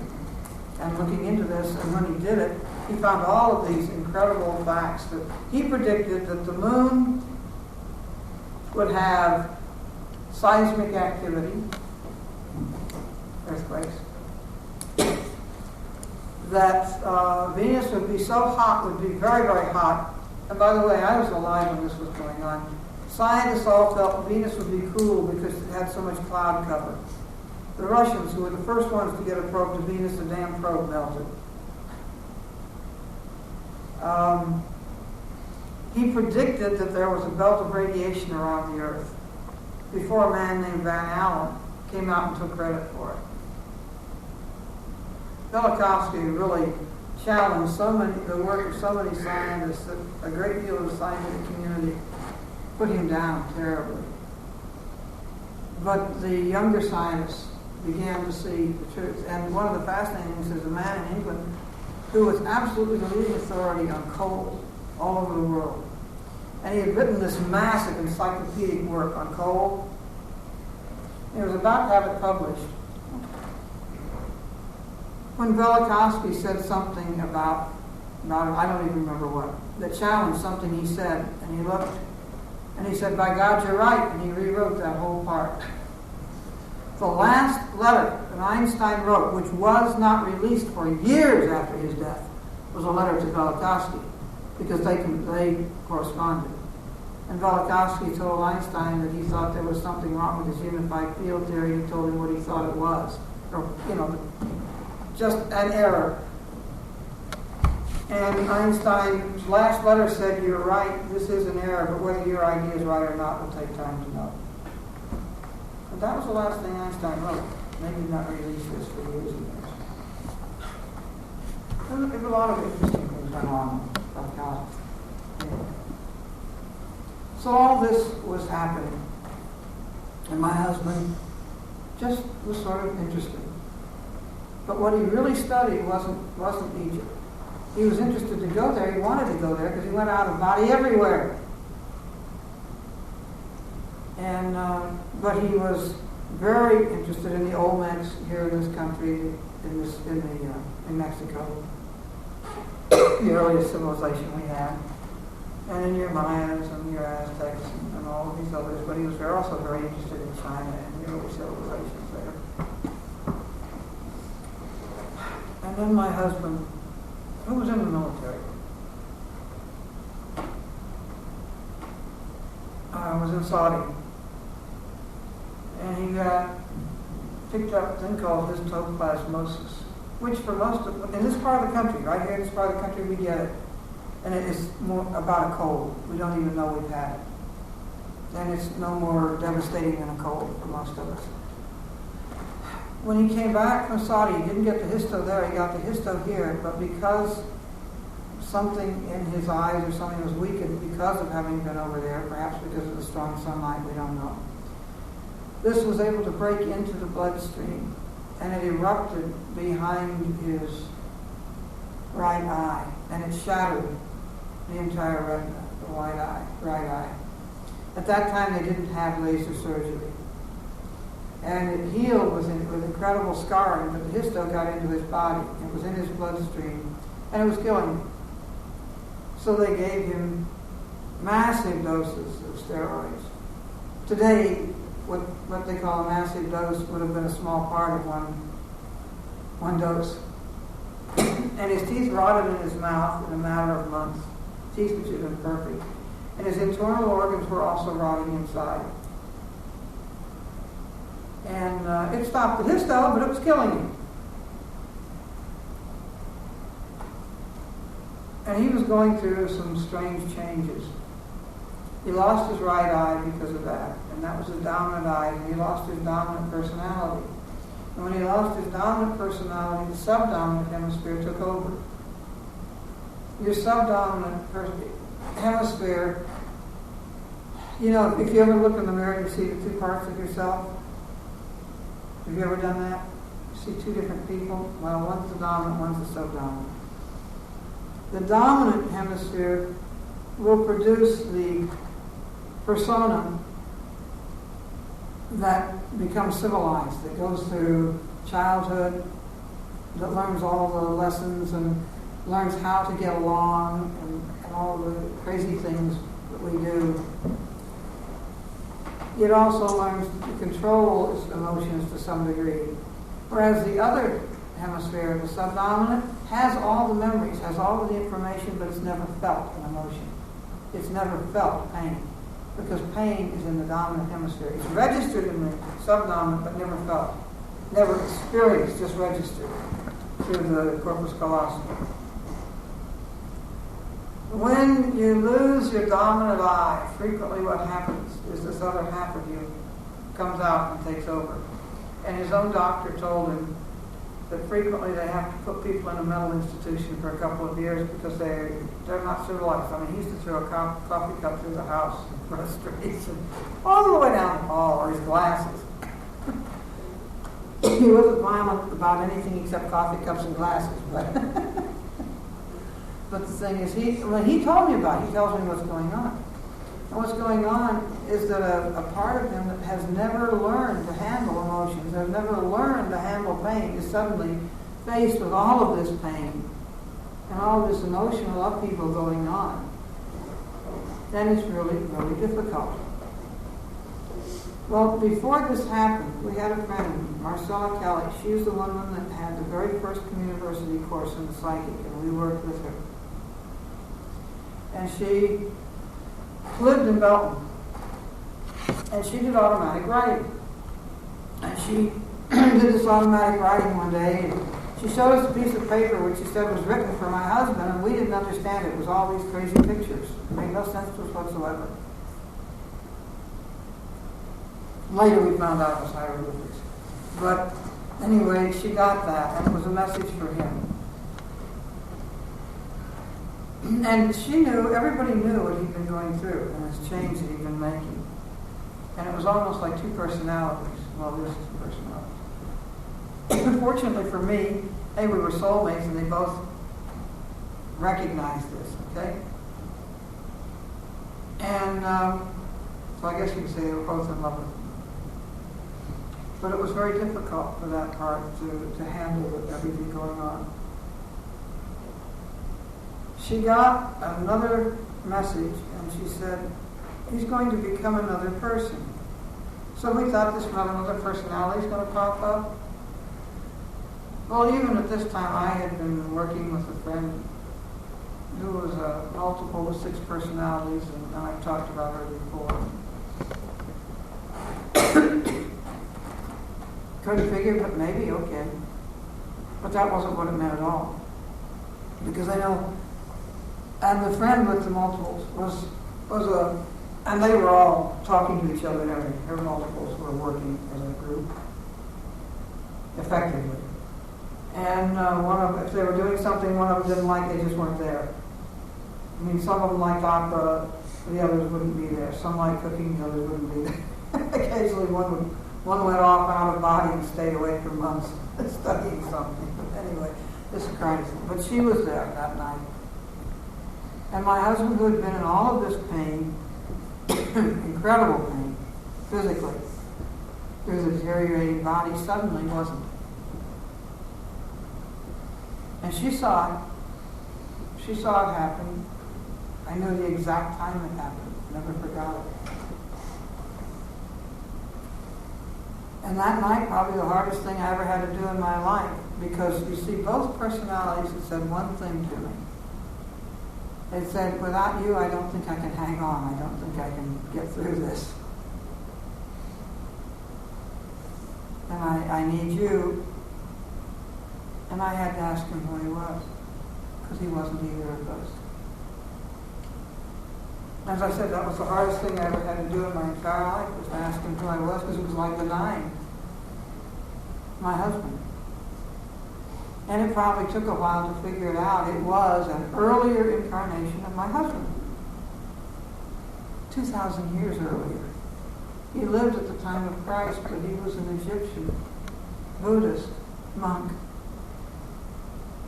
and looking into this. And when he did it, he found all of these incredible facts that he predicted that the moon would have seismic activity, earthquakes, that Venus would be so hot, would be very, very hot, and by the way, I was alive when this was going on. Scientists all felt Venus would be cool because it had so much cloud cover. The Russians, who were the first ones to get a probe to Venus, the damn probe melted. He predicted that there was a belt of radiation around the Earth before a man named Van Allen came out and took credit for it. Velikovsky really challenged the work of so many scientists that a great deal of the scientific community put him down terribly. But the younger scientists began to see the truth. And one of the fascinating things is a man in England who was absolutely the leading authority on coal all over the world. And he had written this massive encyclopedic work on coal. He was about to have it published when Velikovsky said something about I don't even remember what, that challenged something he said, and he looked, and he said, "By God, you're right," and he rewrote that whole part. The last letter that Einstein wrote, which was not released for years after his death, was a letter to Velikovsky, because they corresponded. And Velikovsky told Einstein that he thought there was something wrong with his unified field theory. He told him what he thought it was, or just an error. And Einstein's last letter said, "You're right, this is an error, but whether your idea is right or not will take time to know." But that was the last thing Einstein wrote. They did not release this for years and years. There were a lot of interesting things went on about God. Anyway. So all this was happening. And my husband just was sort of interested. But what he really studied wasn't Egypt. He was interested to go there. He wanted to go there because he went out of body everywhere. And but he was very interested in the Olmecs here in this country, in Mexico, the earliest civilization we had, and in your Mayas and your Aztecs and all of these others. But he was also very interested in China and the early civilizations there. And then my husband, who was in the military, was in Saudi. And he got picked up a thing called histoplasmosis, which for most of, in this part of the country, right here in this part of the country, we get it. And it is more about a cold. We don't even know we've had it. And it's no more devastating than a cold for most of us. When he came back from Saudi, he didn't get the histo there, he got the histo here, but because something in his eyes or something was weakened because of having been over there, perhaps because of the strong sunlight, we don't know. This was able to break into the bloodstream, and it erupted behind his right eye, and it shattered the entire retina, the right eye. At that time, they didn't have laser surgery. And it healed with incredible scarring, but the histo got into his body. It was in his bloodstream, and it was killing him. So they gave him massive doses of steroids. Today, what they call a massive dose would have been a small part of one dose. And his teeth rotted in his mouth in a matter of months. Teeth which had been perfect. And his internal organs were also rotting inside. And it stopped the histo, but it was killing him. And he was going through some strange changes. He lost his right eye because of that, and that was his dominant eye, and he lost his dominant personality. And when he lost his dominant personality, the subdominant hemisphere took over. Your subdominant hemisphere, if you ever look in the mirror and you see the two parts of yourself, have you ever done that? You see two different people? Well, one's the dominant, one's the subdominant. The dominant hemisphere will produce the persona that becomes civilized, that goes through childhood, that learns all the lessons and learns how to get along and all the crazy things that we do. It also learns to control its emotions to some degree. Whereas the other hemisphere, the subdominant, has all the memories, has all of the information, but it's never felt an emotion. it's never felt pain, because pain is in the dominant hemisphere. It's registered in the subdominant, but never felt, never experienced, just registered through the corpus callosum. When you lose your dominant eye, frequently what happens is this other half of you comes out and takes over. And his own doctor told him that frequently they have to put people in a mental institution for a couple of years because they're not civilized. I mean, he used to throw a coffee cup through the house, across the streets, and all the way down the hall, or his glasses. He wasn't violent about anything except coffee cups and glasses, but the thing is, when he told me about it, he tells me what's going on. And what's going on is that a part of him that has never learned to handle emotions, has never learned to handle pain, is suddenly faced with all of this pain and all of this emotional upheaval going on. Then it's really, really difficult. Well, before this happened, we had a friend, Marcella Kelly. She was the woman that had the very first community course in psychic, and we worked with her. And she lived in Belton. And she did automatic writing. And she did this automatic writing one day, and she showed us a piece of paper which she said was written for my husband, and we didn't understand it. It was all these crazy pictures. It made no sense to us whatsoever. Later we found out it was hieroglyphics. But anyway, she got that, and it was a message for him. And she knew, everybody knew what he'd been going through and his change that he'd been making. And it was almost like two personalities. Well, this is two personalities. Fortunately for me, we were soulmates, and they both recognized this, okay? And so I guess you could say they were both in love with him. But it was very difficult for that part to handle with everything going on. She got another message, and she said, he's going to become another person. So we thought this was another personality is going to pop up. Well, even at this time, I had been working with a friend who was a multiple with 6 personalities, and I've talked about her before. Couldn't figure, but maybe, okay. But that wasn't what it meant at all. Because I know, and the friend with the multiples was and they were all talking to each other and everything. Her multiples were working as a group, effectively. And if they were doing something one of them didn't like, they just weren't there. I mean, some of them liked opera, the others wouldn't be there. Some liked cooking, the others wouldn't be there. Occasionally one went off out of body and stayed away for months studying something. But anyway, this is kind of thing. But she was there that night. And my husband, who had been in all of this pain, incredible pain, physically, through the deteriorating body, suddenly wasn't. And she saw it. She saw it happen. I knew the exact time it happened. Never forgot it. And that night, probably the hardest thing I ever had to do in my life, because you see, both personalities had said one thing to me. They said, without you, I don't think I can hang on. I don't think I can get through this. And I need you. And I had to ask him who he was, because he wasn't either of those. As I said, that was the hardest thing I ever had to do in my entire life, was to ask him who I was, because it was like denying my husband. And it probably took a while to figure it out. It was an earlier incarnation of my husband. 2,000 years earlier. He lived at the time of Christ, but he was an Egyptian Buddhist monk.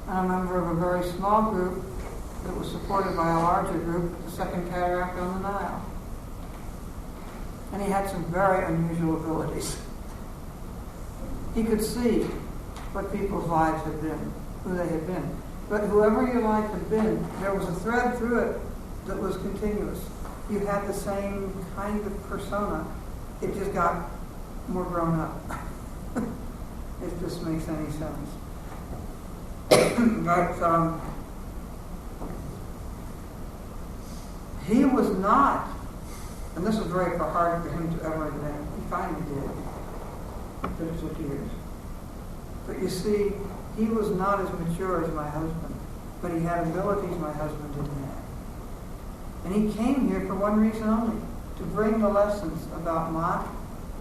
And a member of a very small group that was supported by a larger group, the Second Cataract on the Nile. And he had some very unusual abilities. He could see what people's lives had been, who they had been. But whoever your life had been, there was a thread through it that was continuous. You had the same kind of persona. It just got more grown up. If this makes any sense. But he was not, and this was very hard for him to ever admit, he finally did, but it took years. But you see, he was not as mature as my husband, but he had abilities my husband didn't have. And he came here for one reason only, to bring the lessons about Ma'at,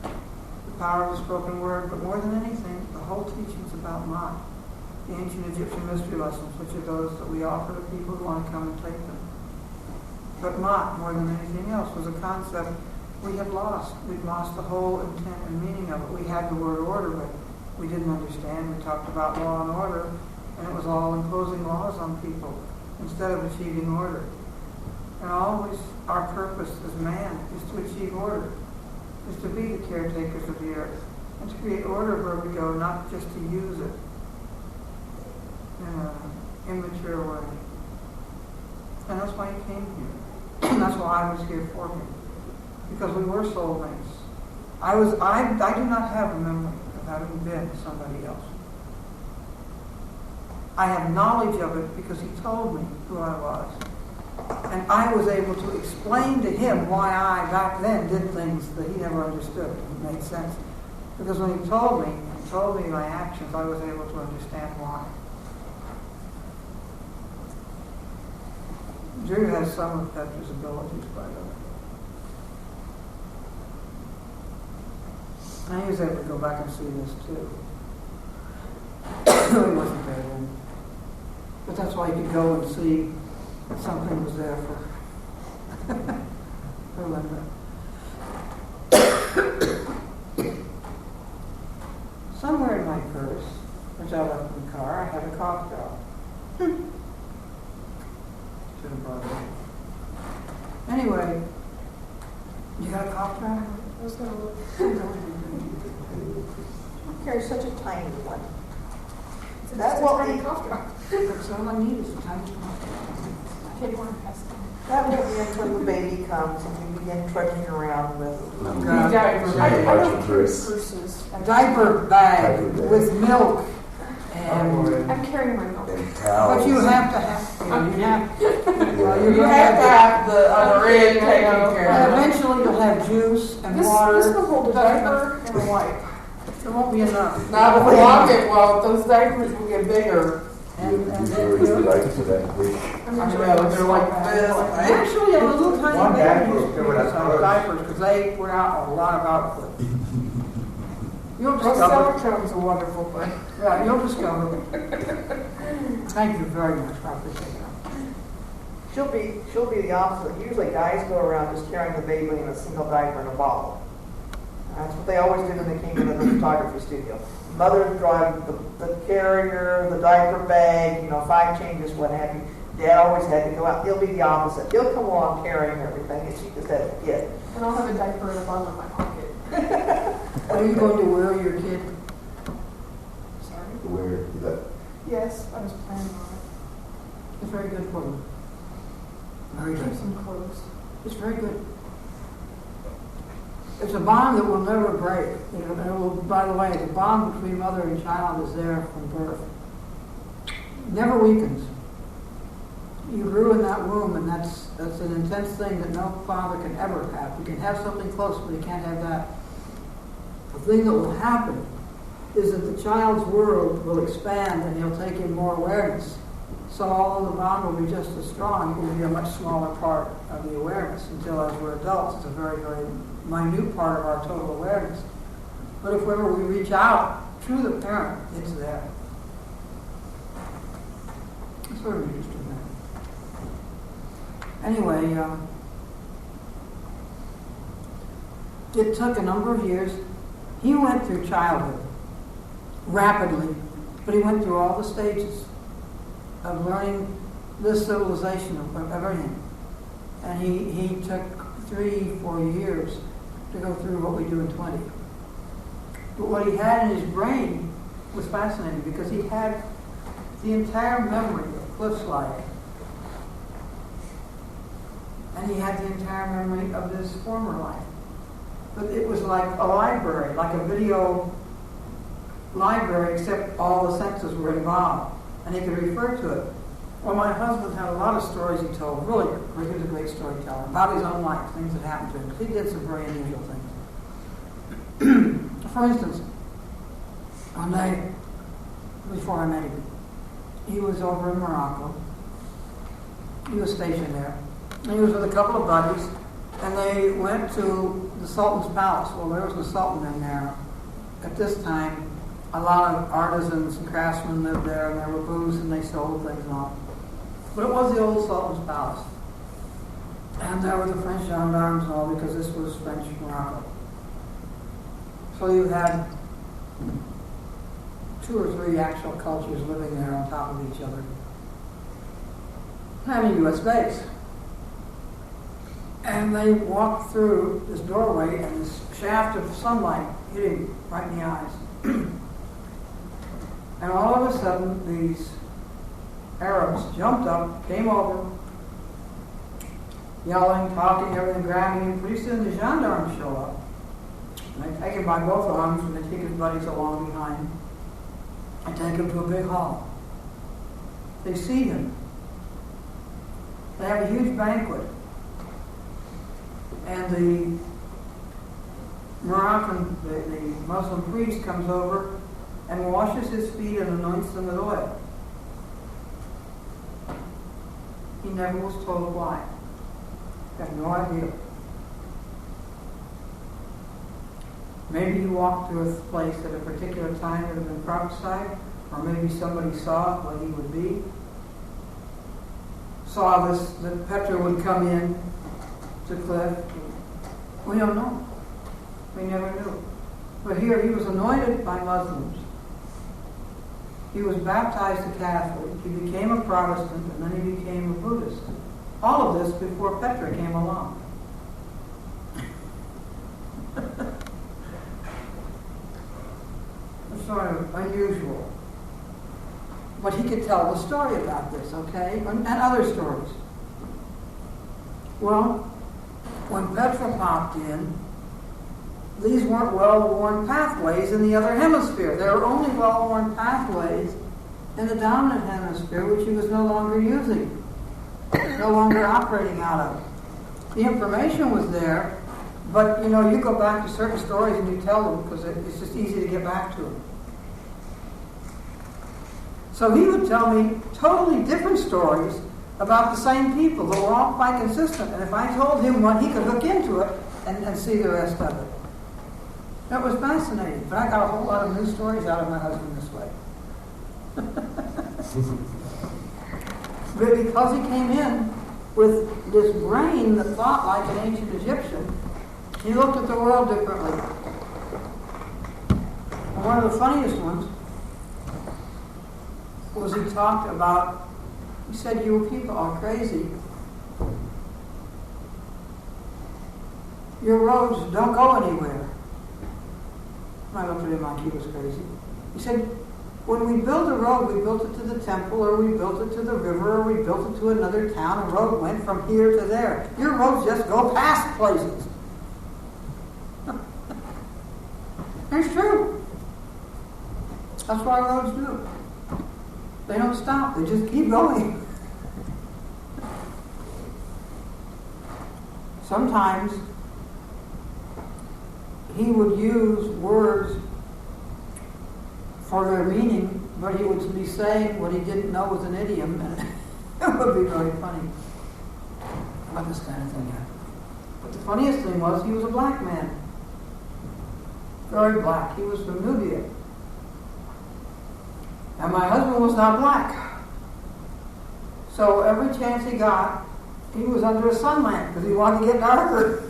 the power of the spoken word, but more than anything, the whole teachings about Ma'at, the ancient Egyptian mystery lessons, which are those that we offer to people who want to come and take them. But Ma'at, more than anything else, was a concept we had lost. We'd lost the whole intent and meaning of it. We had the word order, but we didn't understand. We talked about law and order, and it was all imposing laws on people instead of achieving order. And always our purpose as man is to achieve order, is to be the caretakers of the earth, and to create order where we go, not just to use it in an immature way. And that's why he came here. And that's why I was here for him. Because we were soulmates. I do not have a memory of having been somebody else. I have knowledge of it because he told me who I was. And I was able to explain to him why I, back then, did things that he never understood. It made sense. Because when he told me my actions, I was able to understand why. Drew has some of Petra's abilities, by the way. And he was able to go back and see this too. He wasn't there then. But that's why you could go and see that something was there for Linda. Somewhere in my purse, which I left in the car, I had a cough drop. Should have brought it. Anyway, you got a cough drop? I was going to look. I carry such a tiny one. That's what we cough drop. That's all I need is a tiny cough drop. Kid one has to. That will be until the baby comes and you begin trudging around with Purses. Diaper bag with milk. And I'm carrying my milk. And towels. but you have to have. You have to have the other end taken care And of. eventually you'll have juice and This water. will hold a diaper and a wipe. There won't be enough. Now the pocket, well, those diapers will get bigger. And Would you like to that dish? I'm I enjoying know, this. they're like this. actually, a little One tiny bag baby will cover that clothes. diapers because they wear out a lot of output. You'll Well, discover. silicone's a wonderful thing. Yeah, you'll discover. Thank you very much, I appreciate that. She'll be the opposite. Usually guys go around just carrying the baby in a single diaper in a bottle. That's what they always did when they came into the photography studio. Mother drive the carrier, the diaper bag, 5 changes, what have you. Dad always had to go out. He'll be the opposite. He'll come along carrying everything, and she just has a kid. And I'll have a diaper in the bottom of my pocket. Are you going to wear your kid? Sorry. Where that? Yes, I was planning on it. It's very good for them. Very Keep good. some clothes. It's very good. It's a bond that will never break. And it will, by the way, the bond between mother and child is there from birth. Never weakens. You grew in that womb, and that's an intense thing that no father can ever have. You can have something close, but you can't have that. The thing that will happen is that the child's world will expand, and he'll take in more awareness. So although the bond will be just as strong, it will be a much smaller part of the awareness until as we're adults, it's a very, very minute part of our total awareness. But if ever we reach out through the parent, it's there. It's sort of interesting. Anyway, it took a number of years. He went through childhood rapidly, but he went through all the stages of learning this civilization of everything. And he took 3-4 years to go through what we do in 20. But what he had in his brain was fascinating because he had the entire memory of Cliff's life. And he had the entire memory of his former life. But it was like a library, like a video library, except all the senses were involved. And he could refer to it. Well, my husband had a lot of stories he told. Really, he was a great storyteller about his own life, things that happened to him. He did some very unusual things. For instance, one day before I met him, he was over in Morocco. He was stationed there. And he was with a couple of buddies, and they went to the Sultan's palace. Well, there was the Sultan in there. At this time, a lot of artisans and craftsmen lived there, and there were booths, and they sold things and all. But it was the old Sultan's palace. And there were the French gendarmes and all, because this was French Morocco. So you had 2 or 3 actual cultures living there on top of each other. And a U.S. base. And they walked through this doorway, and this shaft of sunlight hit him right in the eyes. And all of a sudden, these Arabs jumped up, came over, yelling, talking, everything, grabbing him. Pretty soon the gendarmes show up. And they take him by both arms, and they take his buddies along behind and take him to a big hall. They see him. They have a huge banquet. And the Moroccan, the Muslim priest comes over and washes his feet and anoints them with oil. He never was told why. Got no idea. Maybe he walked through a place at a particular time that had been prophesied, or maybe somebody saw what he would be. Saw this, that Petra would come in to Cliff. We don't know. We never knew. But here he was anointed by Muslims. He was baptized a Catholic. He became a Protestant, and then he became a Buddhist. All of this before Petra came along. It's sort of unusual. But he could tell the story about this, okay? And other stories. Well, when Petra popped in, these weren't well-worn pathways in the other hemisphere. They were only well-worn pathways in the dominant hemisphere, which he was no longer using, no longer operating out of. The information was there, but you go back to certain stories and you tell them because it's just easy to get back to them. So he would tell me totally different stories about the same people that were all quite consistent. And if I told him one, he could hook into it and see the rest of it. That was fascinating. But I got a whole lot of new stories out of my husband this way. But because he came in with this brain that thought like an ancient Egyptian, he looked at the world differently. And one of the funniest ones was he talked about, he said, "You people are crazy. Your roads don't go anywhere." And I looked at him like he was crazy. He said, "When we built a road, we built it to the temple, or we built it to the river, or we built it to another town. A road went from here to there. Your roads just go past places." It's true. That's what roads do. They don't stop. They just keep going. Sometimes he would use words for their meaning, but he would be saying what he didn't know was an idiom, and it would be very funny about this kind of thing happened. But the funniest thing was he was a black man. Very black. He was from Nubia. And my husband was not black. So every chance he got, he was under a sun lamp because he wanted to get darker.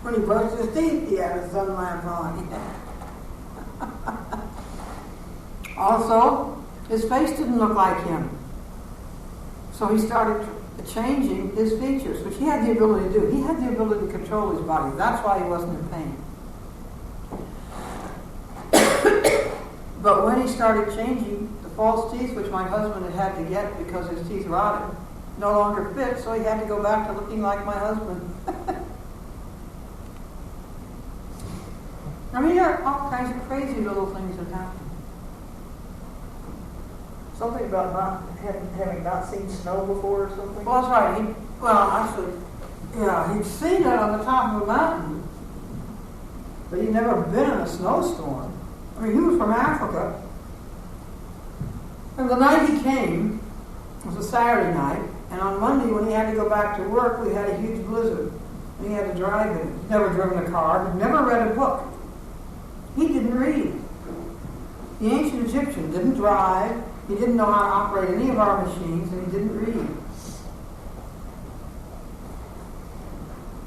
When he brushed his teeth, he had a sun lamp on. Also, his face didn't look like him. So he started changing his features, which he had the ability to do. He had the ability to control his body. That's why he wasn't in pain. But when he started changing, the false teeth, which my husband had to get because his teeth rotted, no longer fit, so he had to go back to looking like my husband. I mean, there are all kinds of crazy little things that happen. Something about not having not seen snow before or something? Well, that's right. He'd seen it on the top of a mountain, but he'd never been in a snowstorm. I mean, he was from Africa. And the night he came was a Saturday night, and on Monday when he had to go back to work, we had a huge blizzard, and he had to drive in. He'd never driven a car, he'd never read a book. He didn't read. The ancient Egyptian didn't drive, he didn't know how to operate any of our machines, and he didn't read.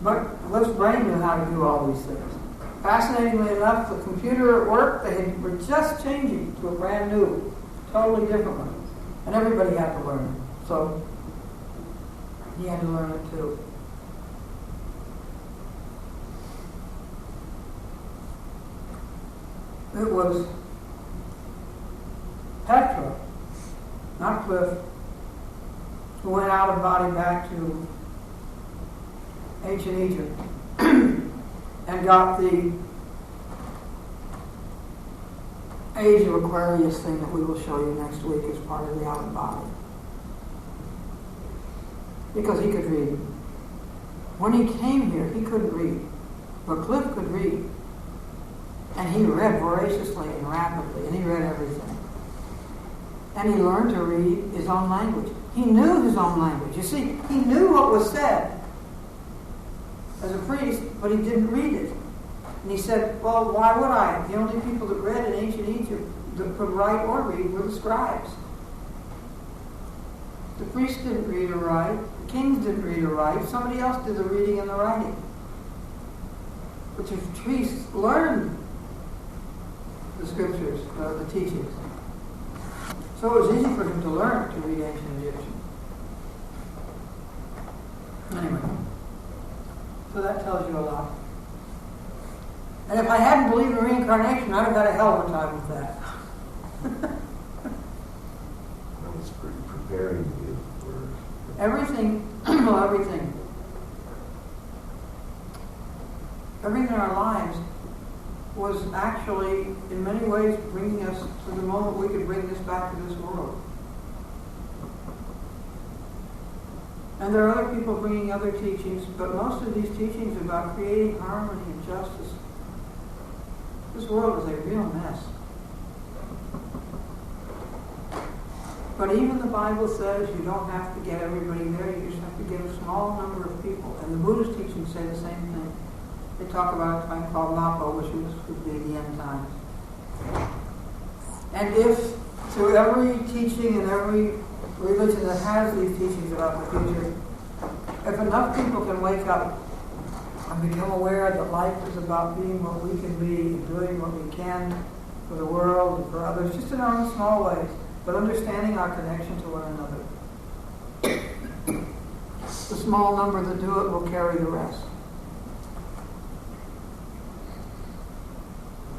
But Cliff's brain knew how to do all these things. Fascinatingly enough, the computer at work, were just changing to a brand new, totally different one. And everybody had to learn it. So he had to learn it too. It was Petra, not Cliff, who went out of body back to ancient Egypt and got the Age of Aquarius thing that we will show you next week as part of the out of body. Because he could read. When he came here, he couldn't read. But Cliff could read. And he read voraciously and rapidly, and he read everything. And he learned to read his own language. He knew his own language. You see, he knew what was said as a priest, but he didn't read it. And he said, well, why would I? The only people that read in ancient Egypt that could write or read were the scribes. The priests didn't read or write. The kings didn't read or write. Somebody else did the reading and the writing. But the priests learned the scriptures, the teachings. So it was easy for him to learn to read ancient Egyptian. Anyway, so that tells you a lot. And if I hadn't believed in reincarnation, I'd have had a hell of a time with that. I was preparing you for Everything, well, everything in our lives was actually, in many ways, bringing us to the moment we could bring this back to this world. And there are other people bringing other teachings, but most of these teachings are about creating harmony and justice. This world is a real mess. But even the Bible says you don't have to get everybody there, you just have to get a small number of people. And the Buddhist teachings say the same thing. They talk about a time called Mappo, which would be the end times. And if through every teaching and every religion that has these teachings about the future, if enough people can wake up and become aware that life is about being what we can be and doing what we can for the world and for others, just in our own small ways, but understanding our connection to one another. The small number that do it will carry the rest.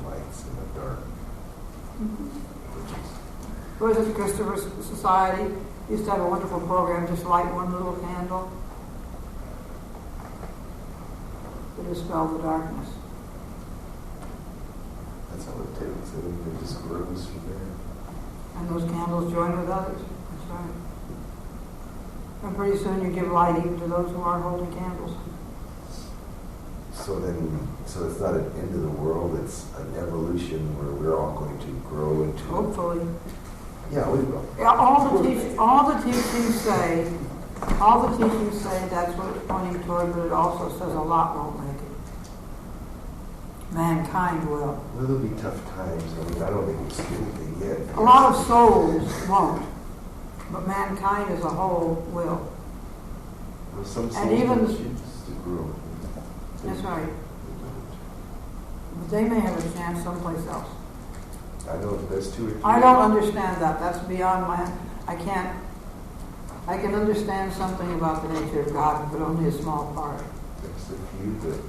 lights in the dark. Was it Christopher Society? Used to have a wonderful program, just light one little candle to dispel the darkness. That's all it takes. It just grows from there. And those candles join with others. That's right. And pretty soon you give light even to those who aren't holding candles. So it's not an end of the world, it's an evolution where we're all going to grow into. Hopefully. Yeah, we will. Yeah, all the teachings say that's what it's pointing toward, but it also says a lot won't make it. Mankind will. Well, there'll be tough times. I mean, I don't think we've seen anything yet. A lot of souls won't, but mankind as a whole will. Well, some souls And even- don't choose to grow. That's right. But they may have a chance someplace else. I know there's 2 or 3. I don't understand that. That's beyond my. I can understand something about the nature of God, but only a small part. There's a few that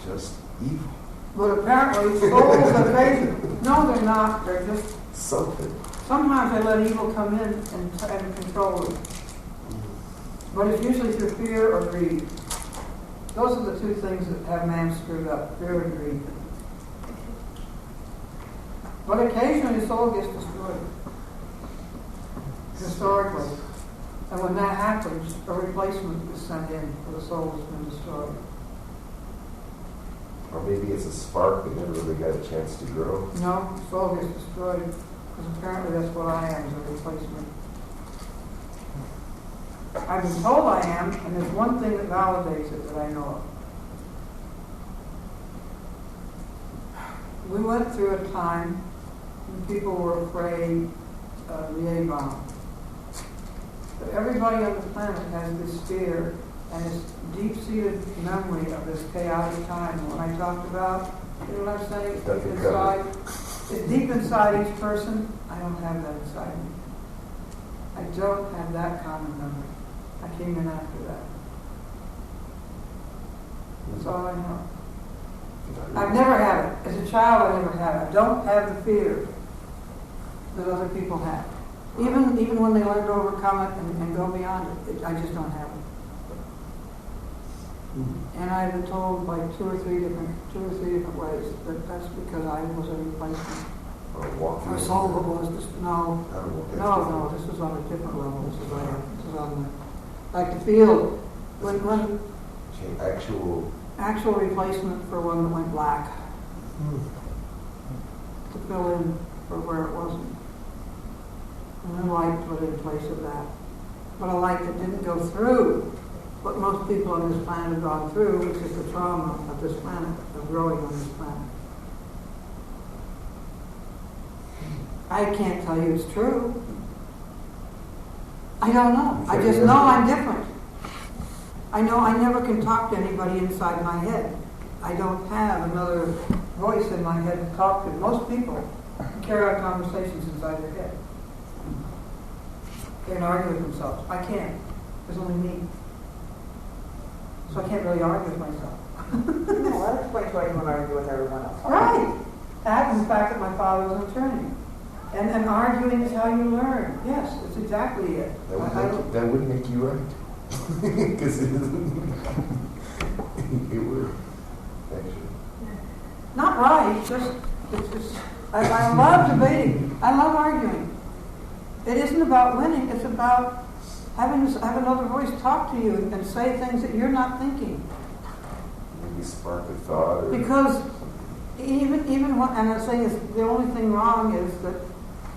just evil. But apparently, souls that they no, they're not. They're just Something. sometimes they let evil come in and control them. But it's usually through fear or greed. Those are the 2 things that have man screwed up: fear and greed. But occasionally, the soul gets destroyed. historically. And when that happens, a replacement is sent in for the soul that's been destroyed. Or maybe it's a spark that never really got a chance to grow. No, the soul gets destroyed, because apparently that's what I am, is a replacement. I've been told I am, and there's one thing that validates it that I know of. We went through a time when people were afraid of the A-bomb. But everybody on the planet has this fear and this deep-seated memory of this chaotic time. When I talked about, you know what I'm saying? It's deep inside each person. I don't have that inside me. I don't have that common memory. I came in after that. That's all I know. I've never had it. As a child, I never had it. I don't have the fear that other people have. Even when they learn to overcome it and go beyond it, I just don't have it. And I've been told by two or three different ways that that's because I was a replacement. Our soul was just, no, this was on a different level. This is on like the field when actual replacement for one that went black to fill in for where it wasn't. And then light put in place of that. But a light that didn't go through what most people on this planet have gone through, which is the trauma of this planet, of growing on this planet. I can't tell you it's true. I don't know. I just know I'm different. I know I never can talk to anybody inside my head. I don't have another voice in my head to talk to. Most people carry out conversations inside their head. They can argue with themselves. I can't. There's only me. So I can't really argue with myself. No, that explains why you want to argue with everyone else. Right. That and the fact that my father was an attorney. And arguing is how you learn. Yes, that's exactly it. That wouldn't make you right. Because it would, actually. Not right, I love debating. I love arguing. It isn't about winning, it's about have another voice talk to you and say things that you're not thinking. Maybe spark a thought. Because even what, and I'm saying is the only thing wrong is that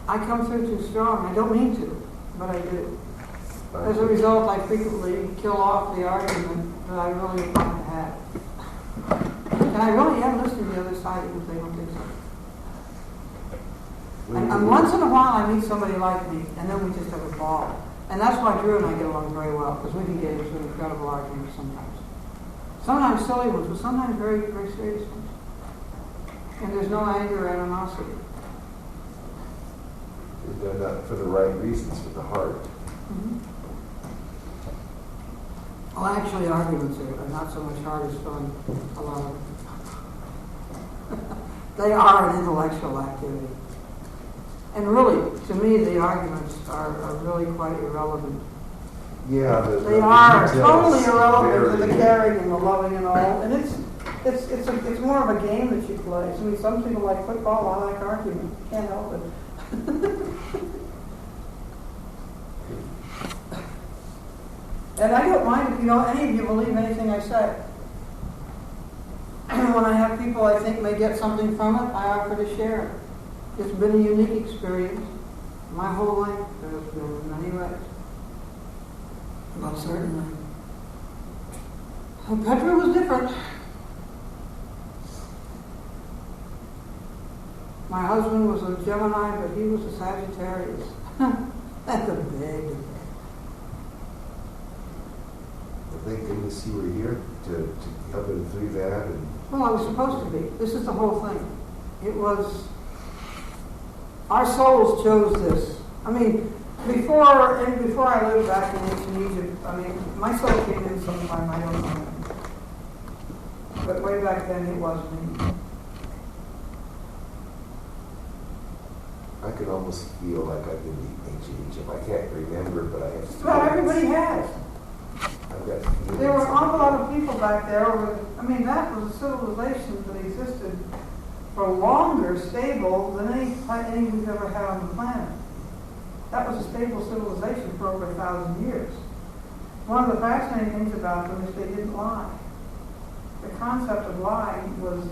I come through too strong. I don't mean to, but I do. As a result, I frequently kill off the argument that I really want to have. And I really am listening to the other side even if they don't think so. And once in a while I meet somebody like me, and then we just have a ball. And that's why Drew and I get along very well, because we can get into incredible arguments sometimes. Sometimes silly ones, but sometimes very, very serious ones. And there's no anger or animosity. You've done that for the right reasons, for the heart. Mm-hmm. Well, actually, arguments are not so much hard as fun, a lot of them. They are an intellectual activity. And really, to me, the arguments are really quite irrelevant. Yeah, they are totally irrelevant to the caring and the loving and all. And it's more of a game that you play. I mean, some people like football, I like arguing. Can't help it. And I don't mind if any of you believe anything I say. When I have people I think may get something from it, I offer to share it. It's been a unique experience. My whole life has been in many ways. But certainly. Petra was different. My husband was a Gemini, but he was a Sagittarius. That's a big difference. Thank goodness you were here to help him through that. Well, I was supposed to be. This is the whole thing. It was, our souls chose this. I mean, before I lived back in ancient Egypt, I mean, my soul came in sometime, I don't know. But way back then, it was me. I can almost feel like I've been in ancient Egypt. I can't remember, but I have. Well, everybody has. There were an awful lot of people back there. I mean, that was a civilization that existed for longer, stable than any we've ever had on the planet. That was a stable civilization for over 1,000 years. One of the fascinating things about them is they didn't lie. The concept of lying was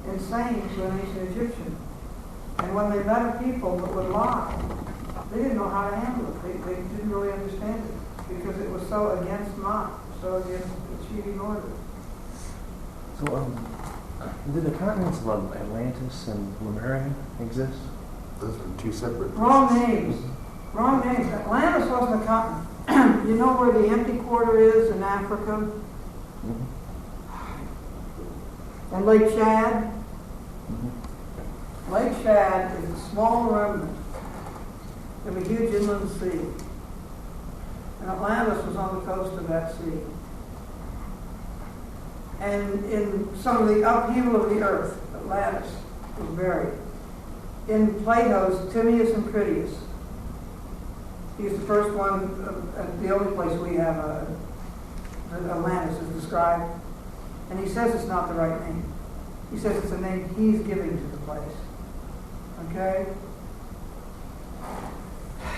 insane to an ancient Egyptian. And when they met a people that would lie, they didn't know how to handle it. They didn't really understand it because it was so against Ma'at, so against achieving order. So, did the continents of Atlantis and Lemuria exist? Those are two separate. Wrong names. Wrong names. Atlantis wasn't a continent. You know where the empty quarter is in Africa? Mm-hmm. And Lake Chad? Mm-hmm. Lake Chad is a small remnant of a huge inland sea. And Atlantis was on the coast of that sea. And in some of the upheaval of the earth, Atlantis was buried. In Plato's Timaeus and Critias, he's the first one, the only place we have that Atlantis is described. And he says it's not the right name. He says it's a name he's giving to the place. Okay?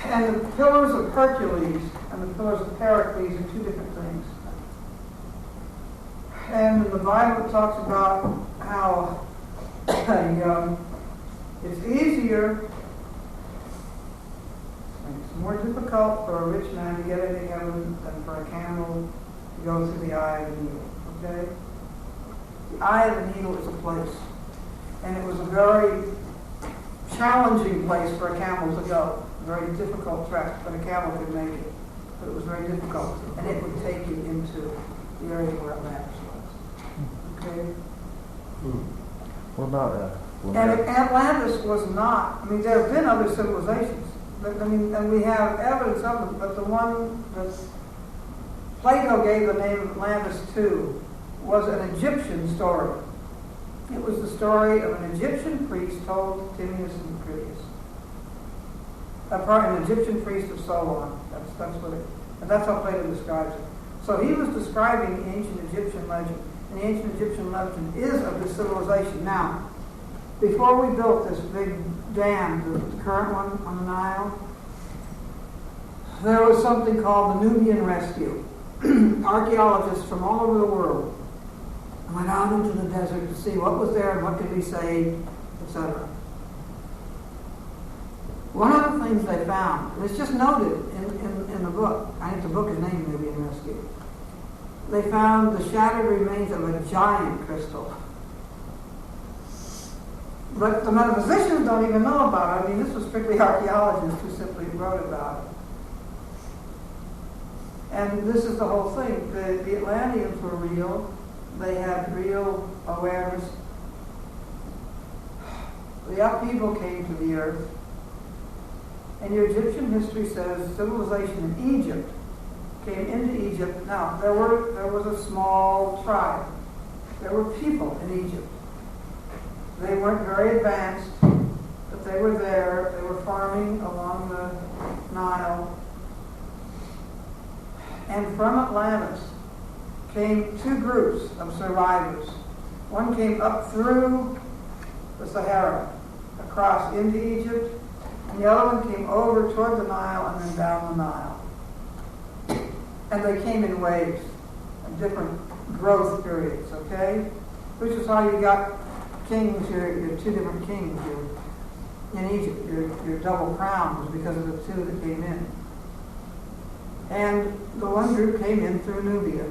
And the pillars of Hercules and the pillars of Pericles are two different things. And in the Bible it talks about how it's easier, it's more difficult for a rich man to get into heaven than for a camel to go through the eye of the needle. Okay? The eye of the needle is a place. And it was a very challenging place for a camel to go. A very difficult trek, but a camel could make it. But it was very difficult. And it would take you into the area where Atlantis was. Okay? What about And Lemuria? Atlantis was not, there have been other civilizations, and we have evidence of them, but the one that Plato gave the name of Atlantis to was an Egyptian story. It was the story of an Egyptian priest told to Timaeus and Critias. An Egyptian priest of Solon. That's what it, and that's how Plato describes it. So he was describing the ancient Egyptian legend. And the ancient Egyptian legend is of this civilization. Now, before we built this big dam, the current one on the Nile, there was something called the Nubian Rescue. Archaeologists from all over the world went out into the desert to see what was there and what could be saved, etc. One of the things they found, and it's just noted in the book, I think the book is named Nubian Rescue, they found the shattered remains of a giant crystal. But the metaphysicians don't even know about it. This was strictly archaeologists who simply wrote about it. And this is the whole thing. The Atlanteans were real. They had real awareness. The upheaval came to the earth. And your Egyptian history says civilization in Egypt came into Egypt. Now, there was a small tribe. There were people in Egypt. They weren't very advanced, but they were there. They were farming along the Nile. And from Atlantis came two groups of survivors. One came up through the Sahara, across into Egypt, and the other one came over toward the Nile and then down the Nile. And they came in waves, in different growth periods, okay? Which is how you got kings, your two different kings. In Egypt, your double crown was because of the two that came in. And the one group came in through Nubia.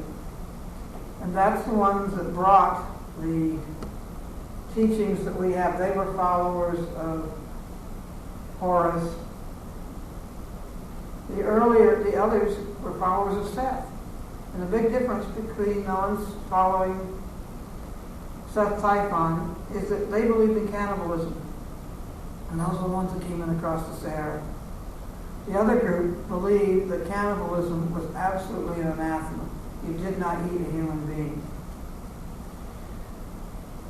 And that's the ones that brought the teachings that we have. They were followers of Horus. The others were followers of Seth. And the big difference between the ones following Seth Typhon is that they believed in cannibalism. And those are the ones that came in across the Sahara. The other group believed that cannibalism was absolutely an anathema. You did not eat a human being.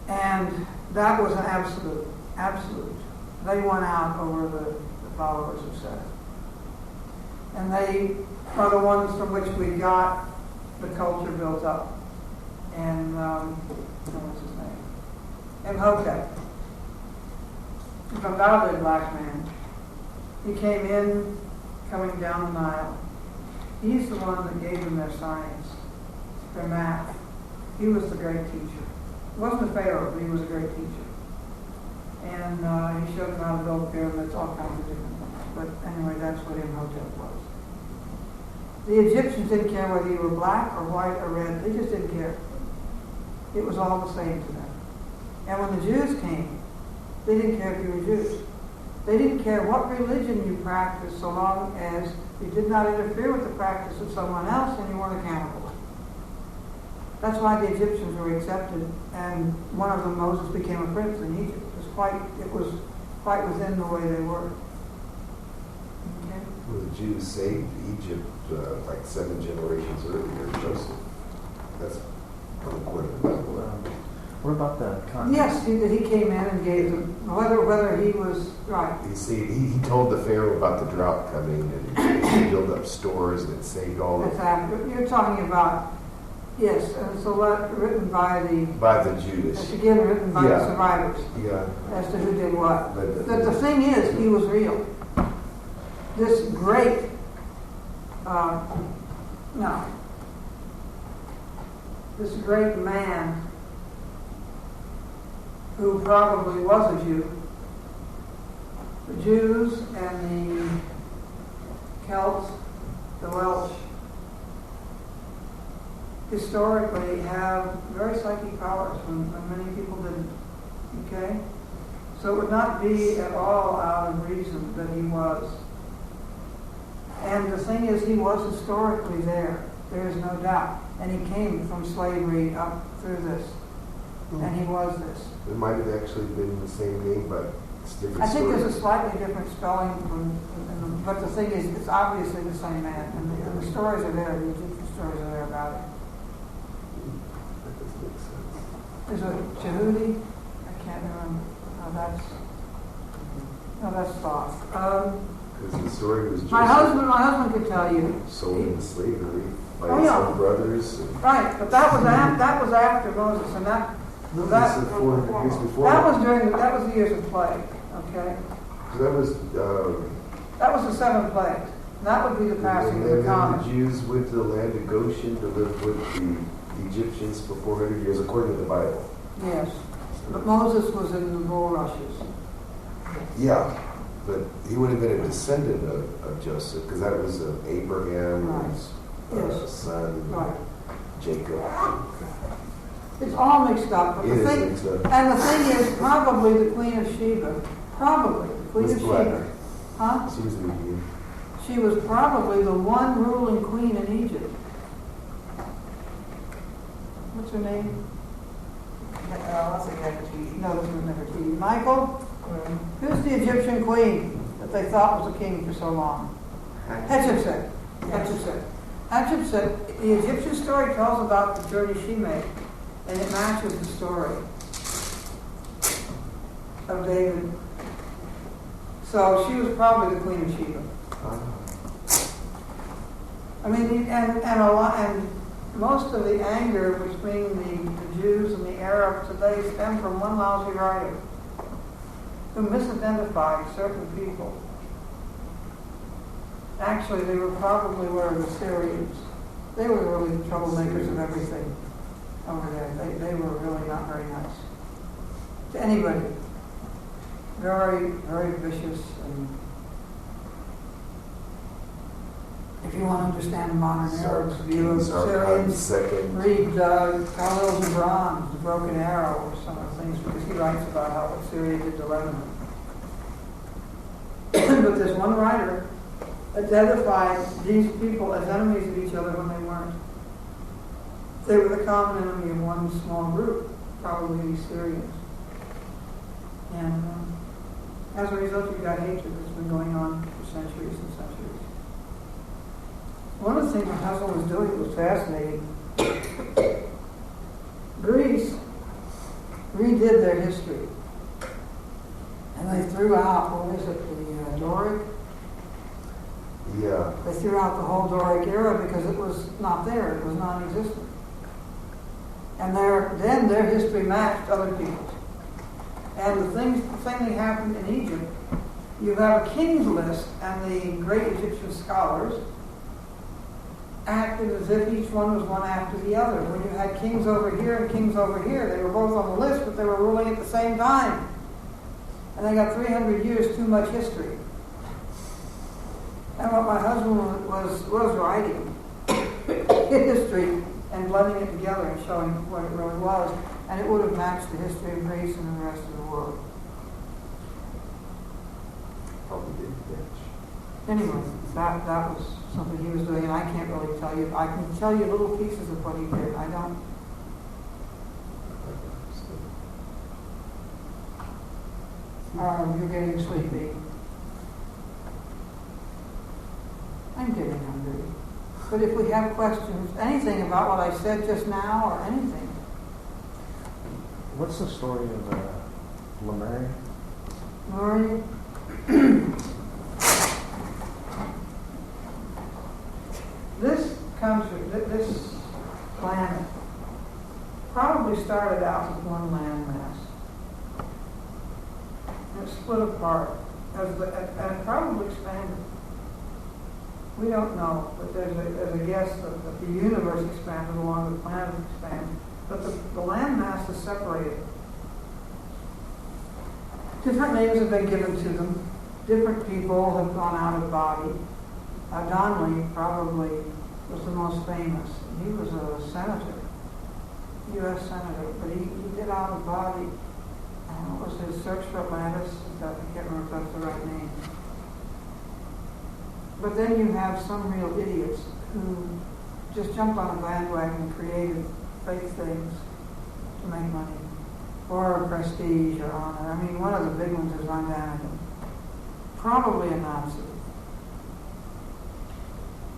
And that was an absolute. They won out over the followers of Seth. And they are the ones from which we got the culture built up. And what's his name? Imhotep. He's undoubtedly a black man. He came in, coming down the Nile. He's the one that gave them their science, their math. He was the great teacher. He wasn't a pharaoh, but he was a great teacher. And he showed them how to build pyramids, all kinds of different things. But anyway, that's what Imhotep was. The Egyptians didn't care whether you were black or white or red. They just didn't care. It was all the same to them. And when the Jews came, they didn't care if you were Jews. They didn't care what religion you practiced so long as you did not interfere with the practice of someone else and you weren't accountable. That's why the Egyptians were accepted, and one of them, Moses, became a prince in Egypt. It was quite within the way they were. Okay? Well, the Jews saved Egypt like 7 generations earlier, Joseph. That's unquestionable. What about the continent? Yes, he came in and gave them, whether he was right. You see, he told the Pharaoh about the drought coming and he built up stores and it saved all of Exactly. You're talking about, yes, and it's written by the Jews. it's again written by the survivors Yeah. as to who did what. But The thing is, he was real. This great, this great man who probably was a Jew. The Jews and the Celts, the Welsh, historically have very psychic powers when many people didn't. Okay? So it would not be at all out of reason that he was. And the thing is, he was historically there. There is no doubt. And he came from slavery up through this. And he was this. It might have actually been the same name, but it's different. I think story. there's a slightly different spelling, but the thing is, it's obviously the same man. And the stories are there, the Egyptian stories are there about it. That does make sense. There's a Jehudi. I can't remember. That's Thoth. Because the story was My Joseph husband could tell you. sold into slavery by Oh, his yeah. own brothers. And Right, but that was after Moses, and that this is 400 years before. that was the years of plague. Okay, So that was. that was the 7 plagues. And that would be the passing And of the then the comet. Jews went to the land of Goshen to live with the Egyptians for 400 years, according to the Bible. Yes, but Moses was in the bulrushes. Yeah, but he would have been a descendant of Joseph, because that was Abraham's Yes. son, Right. Jacob. It's all mixed up. But It the is thing, mixed up. and the thing is, probably the Queen of Sheba, probably the Queen Was of black. Sheba, huh? She was Median. She was probably the one ruling queen in Egypt. What's her name? I'll say Nefertiti. No, this was Nefertiti. Michael? Who's the Egyptian queen that they thought was a king for so long? Hatshepsut. Hatshepsut. Hatshepsut, the Egyptian story tells about the journey she made, and it matches the story of David. So she was probably the Queen of Sheba. I mean, and most of the anger between the Jews and the Arabs today stem from one lousy writer who misidentified certain people. Actually, they were probably the Syrians. They were really the troublemakers of everything over there. They were really not very nice to anybody. Very, very vicious. And if you want to understand the modern Arabs' view of the Syrians, read Khalil Gibran's The Broken Arrow or some of the things, because he writes about how what Syria did to Lebanon. But there's one writer identified these people as enemies of each other when they weren't. They were the common enemy of one small group, probably these Syrians. And as a result, you've got hatred that's been going on for centuries and centuries. One of the things my husband was doing was fascinating. Greece redid their history. And they threw out, what is it, the Doric? Yeah. They threw out the whole Doric era because it was not there. It was non-existent. And then their history matched other people's. And the thing that happened in Egypt You have a king's list, and the great Egyptian scholars acted as if each one was one after the other. When you had kings over here and kings over here, they were both on the list, but they were ruling at the same time. And they got 300 years too much history. And what my husband was writing history and blending it together and showing what it really was, and it would have matched the history of Greece and the rest of the world. Probably did bitch. Anyway, that was something he was doing, and I can't really tell you. I can tell you little pieces of what he did. I don't. You're getting sleepy. I'm getting hungry. But if we have questions, anything about what I said just now or anything. What's the story of Lemuria? Lori? This country, this planet, probably started out with one landmass. And it split apart, and it probably expanded. We don't know, but there's a guess that the universe expanded along with the planet expanded. But the landmass is separated. Different names have been given to them. Different people have gone out of body. Donnelly probably was the most famous. He was a senator, U.S. senator, but he did out of body. What was his Search for Atlantis? I can't remember if that's the right name. But then you have some real idiots who just jumped on a bandwagon and created fake things to make money, or prestige or honor. I mean, one of the big ones is Van Daniken, probably a Nazi.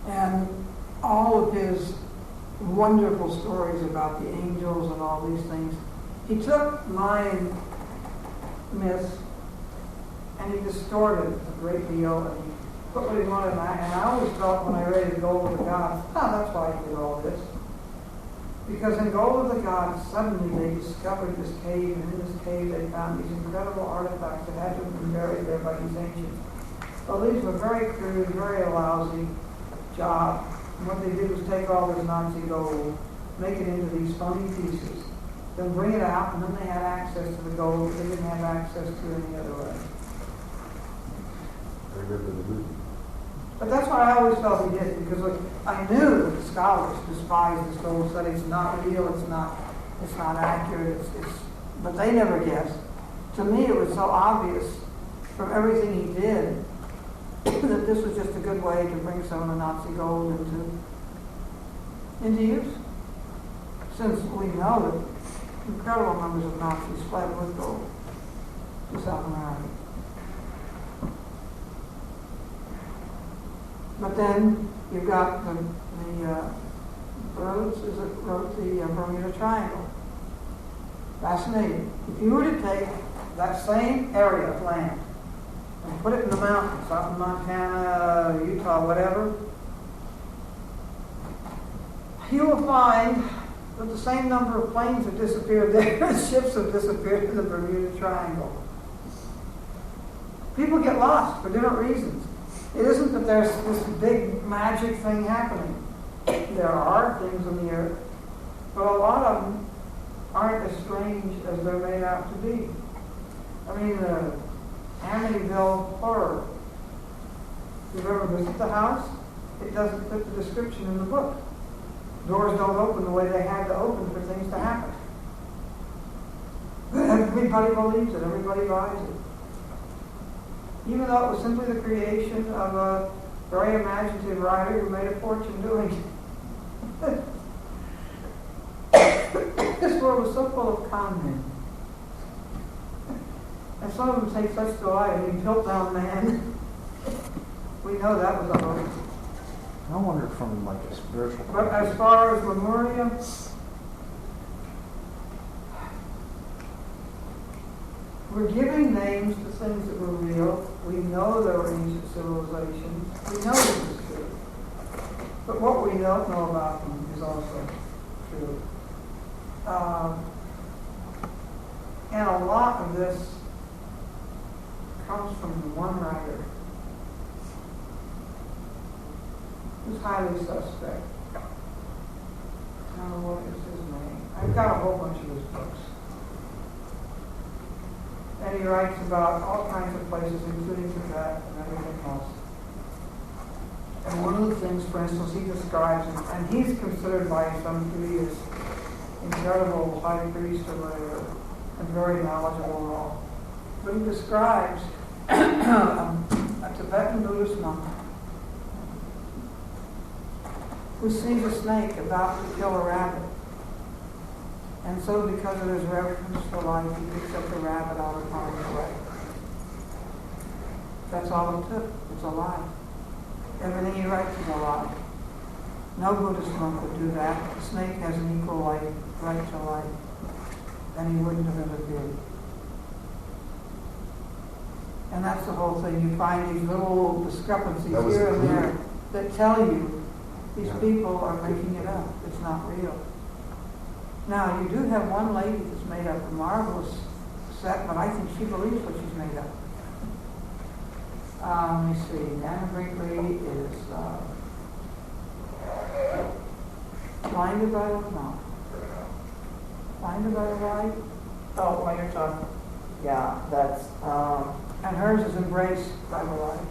And all of his wonderful stories about the angels and all these things, he took Mayan myths and he distorted a great deal and he put what he wanted. And I always felt when I read Gold of the Gods, that's why he did all this. Because in Gold of the Gods, suddenly they discovered this cave, and in this cave they found these incredible artifacts that had to have been buried there by these ancients. Well, these were very crude, very lousy job. And what they did was take all this Nazi gold, make it into these phony pieces, then bring it out, and then they had access to the gold that they didn't have access to any other way. I remember the movie. But that's what I always felt he did, because look, I knew that the scholars despised this gold, said it's not real, it's not accurate, but they never guessed. To me, it was so obvious from everything he did that this was just a good way to bring some of the Nazi gold into use. Since we know that incredible numbers of Nazis fled with gold to South America. But then you've got the Bermuda Triangle. Fascinating. If you were to take that same area of land and put it in the mountains, out in Montana, Utah, whatever, you will find that the same number of planes have disappeared there as ships have disappeared in the Bermuda Triangle. People get lost for different reasons. It isn't that there's this big magic thing happening. There are things on the earth, but a lot of them aren't as strange as they're made out to be. I mean, the Amityville Horror. If you've ever visited the house, it doesn't fit the description in the book. Doors don't open the way they had to open for things to happen. Everybody believes it. Everybody buys it. Even though it was simply the creation of a very imaginative writer who made a fortune doing it. This world was so full of con men. And some of them take such delight in being Piltdown Man. We know that was a hoax. I wonder from like a spiritual But as far as Lemuria, we're giving names to things that were real. We know there were ancient civilizations. We know this is true. But what we don't know about them is also true. And a lot of this comes from one writer who's highly suspect. Now, what is his name? I've got a whole bunch of his books. And he writes about all kinds of places, including Tibet and everything else. And one of the things, for instance, he describes, and he's considered by some to be this incredible high priest or whatever, and very knowledgeable and all. But he describes a Tibetan Buddhist monk who sees a snake about to kill a rabbit. And so because of his reverence for life, he picks up the rabbit out of harm's way. That's all it took. It's a lie. Everything he writes is a lie. No Buddhist monk would do that. The snake has an equal right to life. And he wouldn't have interfered. And that's the whole thing. You find these little discrepancies here and there that tell you these people are making it up. It's not real. Now, you do have one lady that's made up a marvelous set, but I think she believes what she's made up. Let me see. Nana Brinkley is blinded by the no. Blinded by the light. Oh, while you're talking, yeah, that's, And hers is embraced by the light.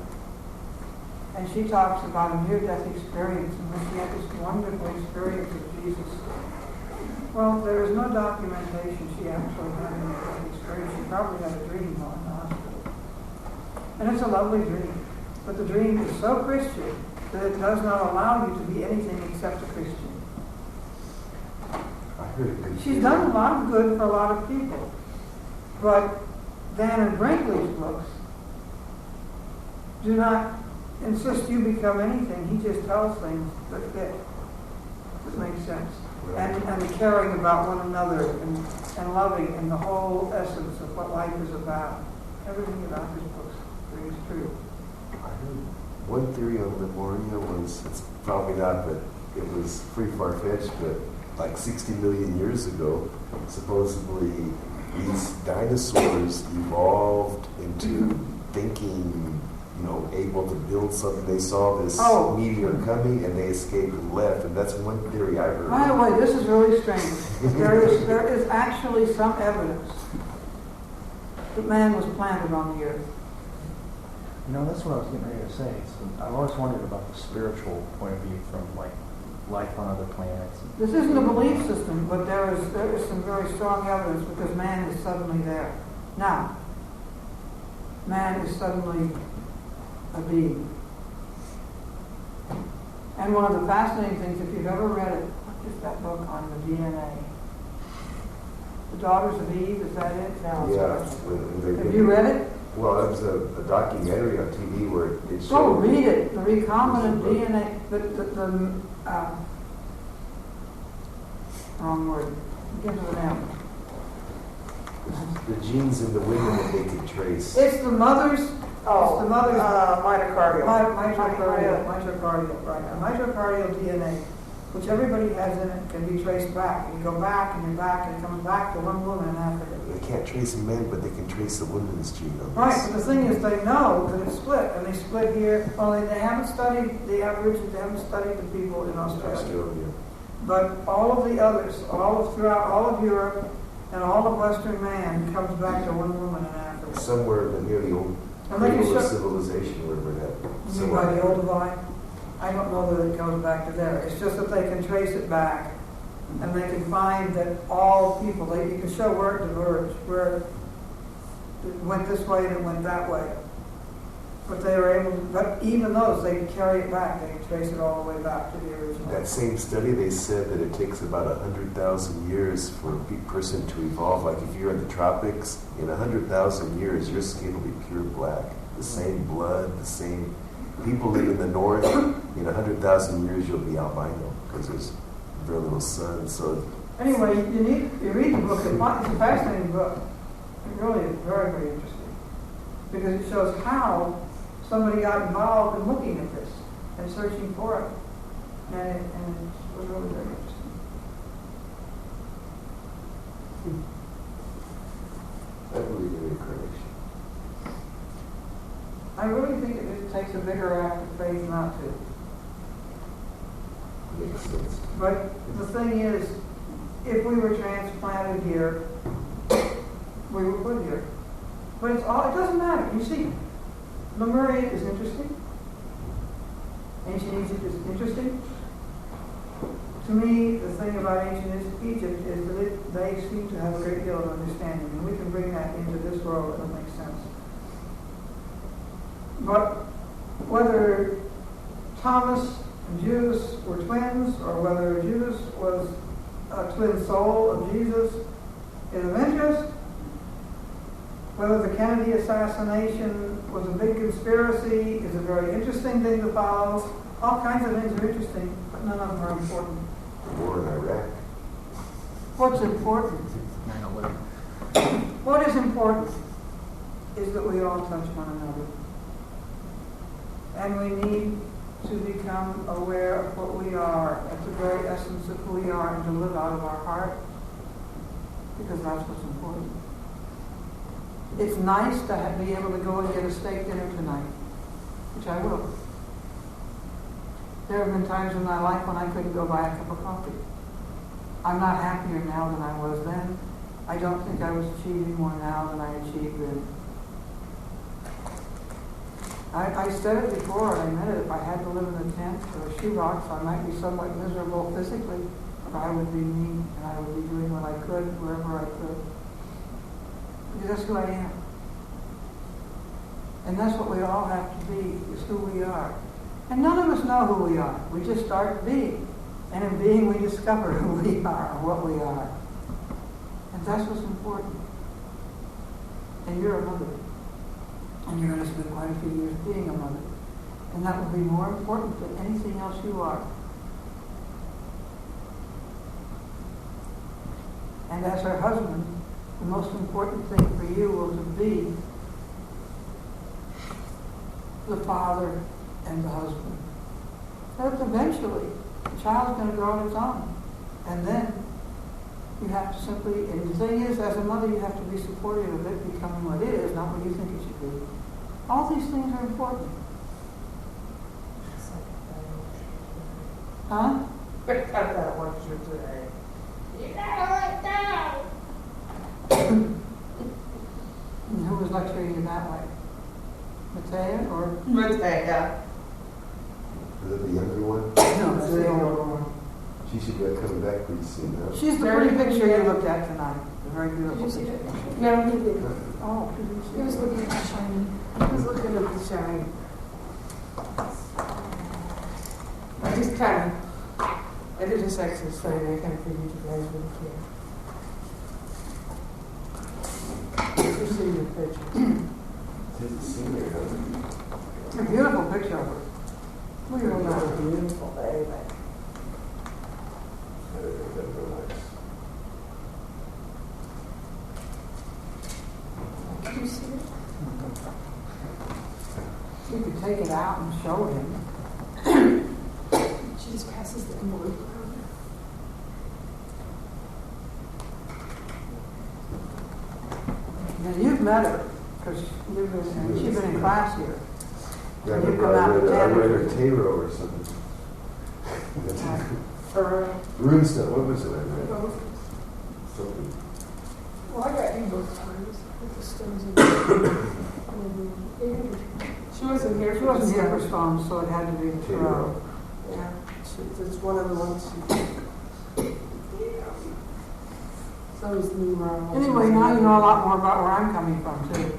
And she talks about a near-death experience in which she had this wonderful experience of Jesus. Well, there is no documentation she actually had any experience. She probably had a dream while in the hospital. And it's a lovely dream. But the dream is so Christian that it does not allow you to be anything except a Christian. I heard it. She's done a lot of good for a lot of people. But Dan and Brinkley's books do not insist you become anything. He just tells things that fit, that make sense. And the caring about one another and loving and the whole essence of what life is about. Everything about his books rings true. I heard one theory on Lemuria was, it's probably not, but it was pretty far-fetched, but like 60 million years ago, supposedly these dinosaurs evolved into thinking, able to build something. They saw this meteor coming and they escaped and left, and that's one theory I've heard. By the way, this is really strange. There is actually some evidence that man was planted on the earth. That's what I was getting ready to say. So I've always wondered about the spiritual point of view from life on other planets. This isn't a belief system, but there is some very strong evidence because man is suddenly there. Now, man is suddenly a being. And one of the fascinating things, if you've ever read it, what is that book on the DNA? The Daughters of Eve, is that it? Yeah. Have you read it? Well, it was a documentary on TV where it showed... Go read it. The recombinant DNA, wrong word. Begins with an M. The genes in the women that they could trace. It's the mother's... oh, it's the mother's... mitochondrial. Mitochondrial, right. A mitochondrial DNA, which everybody has in it, can be traced back. You go back and you're back and it comes back to one woman in Africa. They can't trace men, but they can trace the woman's genome. Right, but the thing is they know that it's split, and they split here. Well, they haven't studied the Aborigines, they haven't studied the people in Australia. But all of the others, throughout all of Europe, and all of Western man comes back to one woman in Africa. Somewhere near the old cradle of civilization, wherever that. You mean by the old divide? I don't know that it comes back to there. It's just that they can trace it back, and they can find that all people, you can show where it diverged, where it went this way and it went that way. But they were able to, but even those, they can carry it back. They can trace it all the way back to the original. That same study, they said that it takes about 100,000 years for a person to evolve. Like if you're in the tropics, in 100,000 years, your skin will be pure black. The same blood, the same... People live in the north, in 100,000 years you'll be albino because there's very little sun. So anyway, you read the book. It's a fascinating book. It really is very, very interesting because it shows how somebody got involved in looking at this and searching for it, and it was really very interesting. I believe in reincarnation. bigger act of faith not to. Makes sense. But the thing is, if we were transplanted here, we were put here. But it doesn't matter. You see, Lemuria is interesting. Ancient Egypt is interesting. To me, the thing about ancient Egypt is that they seem to have a great deal of understanding, and we can bring that into this world and it makes sense. But whether Thomas and Judas were twins, or whether Judas was a twin soul of Jesus, is of interest. Whether the Kennedy assassination was a big conspiracy is a very interesting thing to follow. All kinds of things are interesting, but none of them are important. The war in Iraq. What's important? 9/11. What is important is that we all touch one another. And we need to become aware of what we are, at the very essence of who we are, and to live out of our heart, because that's what's important. It's nice to be able to go and get a steak dinner tonight, which I will. There have been times in my life when I couldn't go buy a cup of coffee. I'm not happier now than I was then. I don't think I was achieving more now than I achieved then. I said it before, and I meant it. If I had to live in a tent or a shoebox, I might be somewhat miserable physically, but I would be me, and I would be doing what I could, wherever I could. Because that's who I am. And that's what we all have to be, is who we are. And none of us know who we are. We just start being. And in being, we discover who we are, or what we are. And that's what's important. And you're a mother. And you're going to spend quite a few years being a mother. And that will be more important than anything else you are. And as her husband, the most important thing for you will to be the father and the husband. But eventually, the child's going to grow on its own. And then you have to simply, and the thing is, as a mother, you have to be supportive of it becoming what it is, not what you think it should be. All these things are important. Huh? I've got one for today. You gotta let go. And who was lecturing you that way? Matea or? Matea. Is it the younger one? No, that's the older one. She should be coming back pretty soon, huh? She's the pretty picture you looked at tonight. The very beautiful Did you see picture. it? No, he didn't. Oh, did you see He was it? looking at the shiny. He was looking at the shine. I just kind of, I did a sexist thing. I kind of figured you guys wouldn't care. You see the picture. Didn't see her, huh? It's a beautiful picture of her. We don't know a beautiful baby. That'd be nice. Did you see it? You could take it out and show him. She just passes the envelope around. Now, you've met her, because she's been in class here. Yeah, I You remember come out I read together. her Taro or something. Or, Runestone, what was it I read? Both. Something. Well, I got you both times with the stones in there. she wasn't here. She wasn't here for stones, so it had to be the Thoreau. Yeah, it's one of the ones she. So is the Anyway, now you know a lot more about where I'm coming from, too.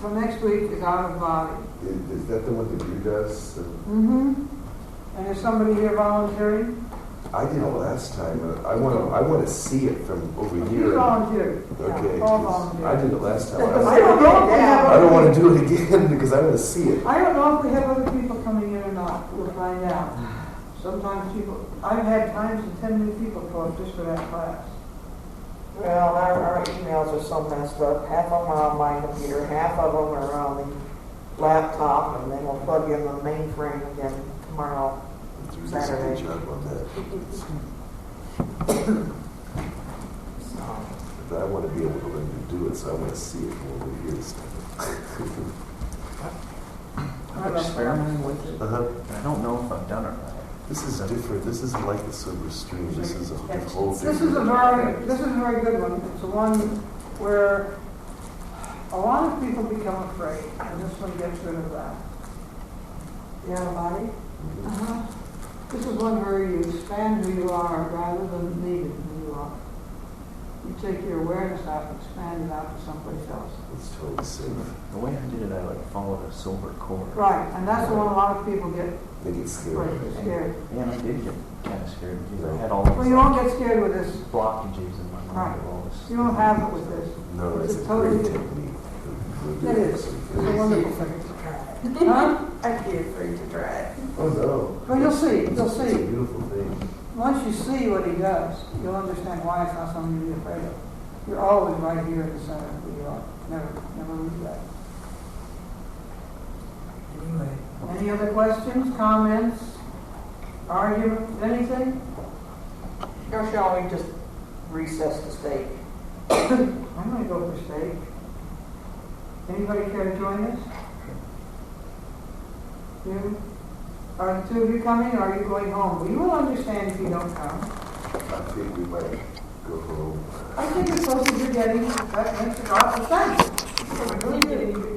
So next week is out of body. Is that the one that you does? Mm-hmm. And is somebody here volunteering? I did it last time. I want to see it from over You here. volunteered. Okay. Yeah, all volunteered. I did it last time. I don't know if we have I don't other want to do it again because I want to see it. I don't know if we have other people coming in or not. We'll find out. Sometimes people, I've had times when 10 new people show up just for that class. Well, our emails are so messed up. Half of them are on my computer, half of them are on the laptop, and then we'll plug in the mainframe again tomorrow. There's a good job on that. But I want to be able to learn to do it, so I want to see it more over here. I'm experimenting with it. Uh-huh. I don't know if I've done it right. This is different. This isn't like the silver stream. This is a whole This is different. this is a very good one. It's the one where a lot of people become afraid, and this one gets rid of that. You have a body? Uh-huh. This is one where you expand who you are rather than leave it who you are. You take your awareness out and expand it out to someplace else. It's totally safe. The way I did it, I like followed a silver cord. Right, and that's the one a lot of people get They get scared. scared. And I did get kind of scared because I had all Well, you these won't get scared with this. blockages in my Right. mind of all this. You won't have it with this. No, It's it's a a totally great different- technique. It is. It's a wonderful thing. Huh? I'd be afraid to try it. Oh no. Well, you'll see. You'll It's a see. beautiful thing. Once you see what he does, you'll understand why it's not something to be afraid of. You're always right here in the center of who you are. Never lose that. Anyway. Any other questions, comments, arguments, anything? Or shall we just recess the steak? I'm going to go for steak. Anybody care to join us? You? Are the two of you coming, or are you going home? Well, you will understand if you don't come. I think we might go home. I think the closest you're getting, that makes a lot of sense.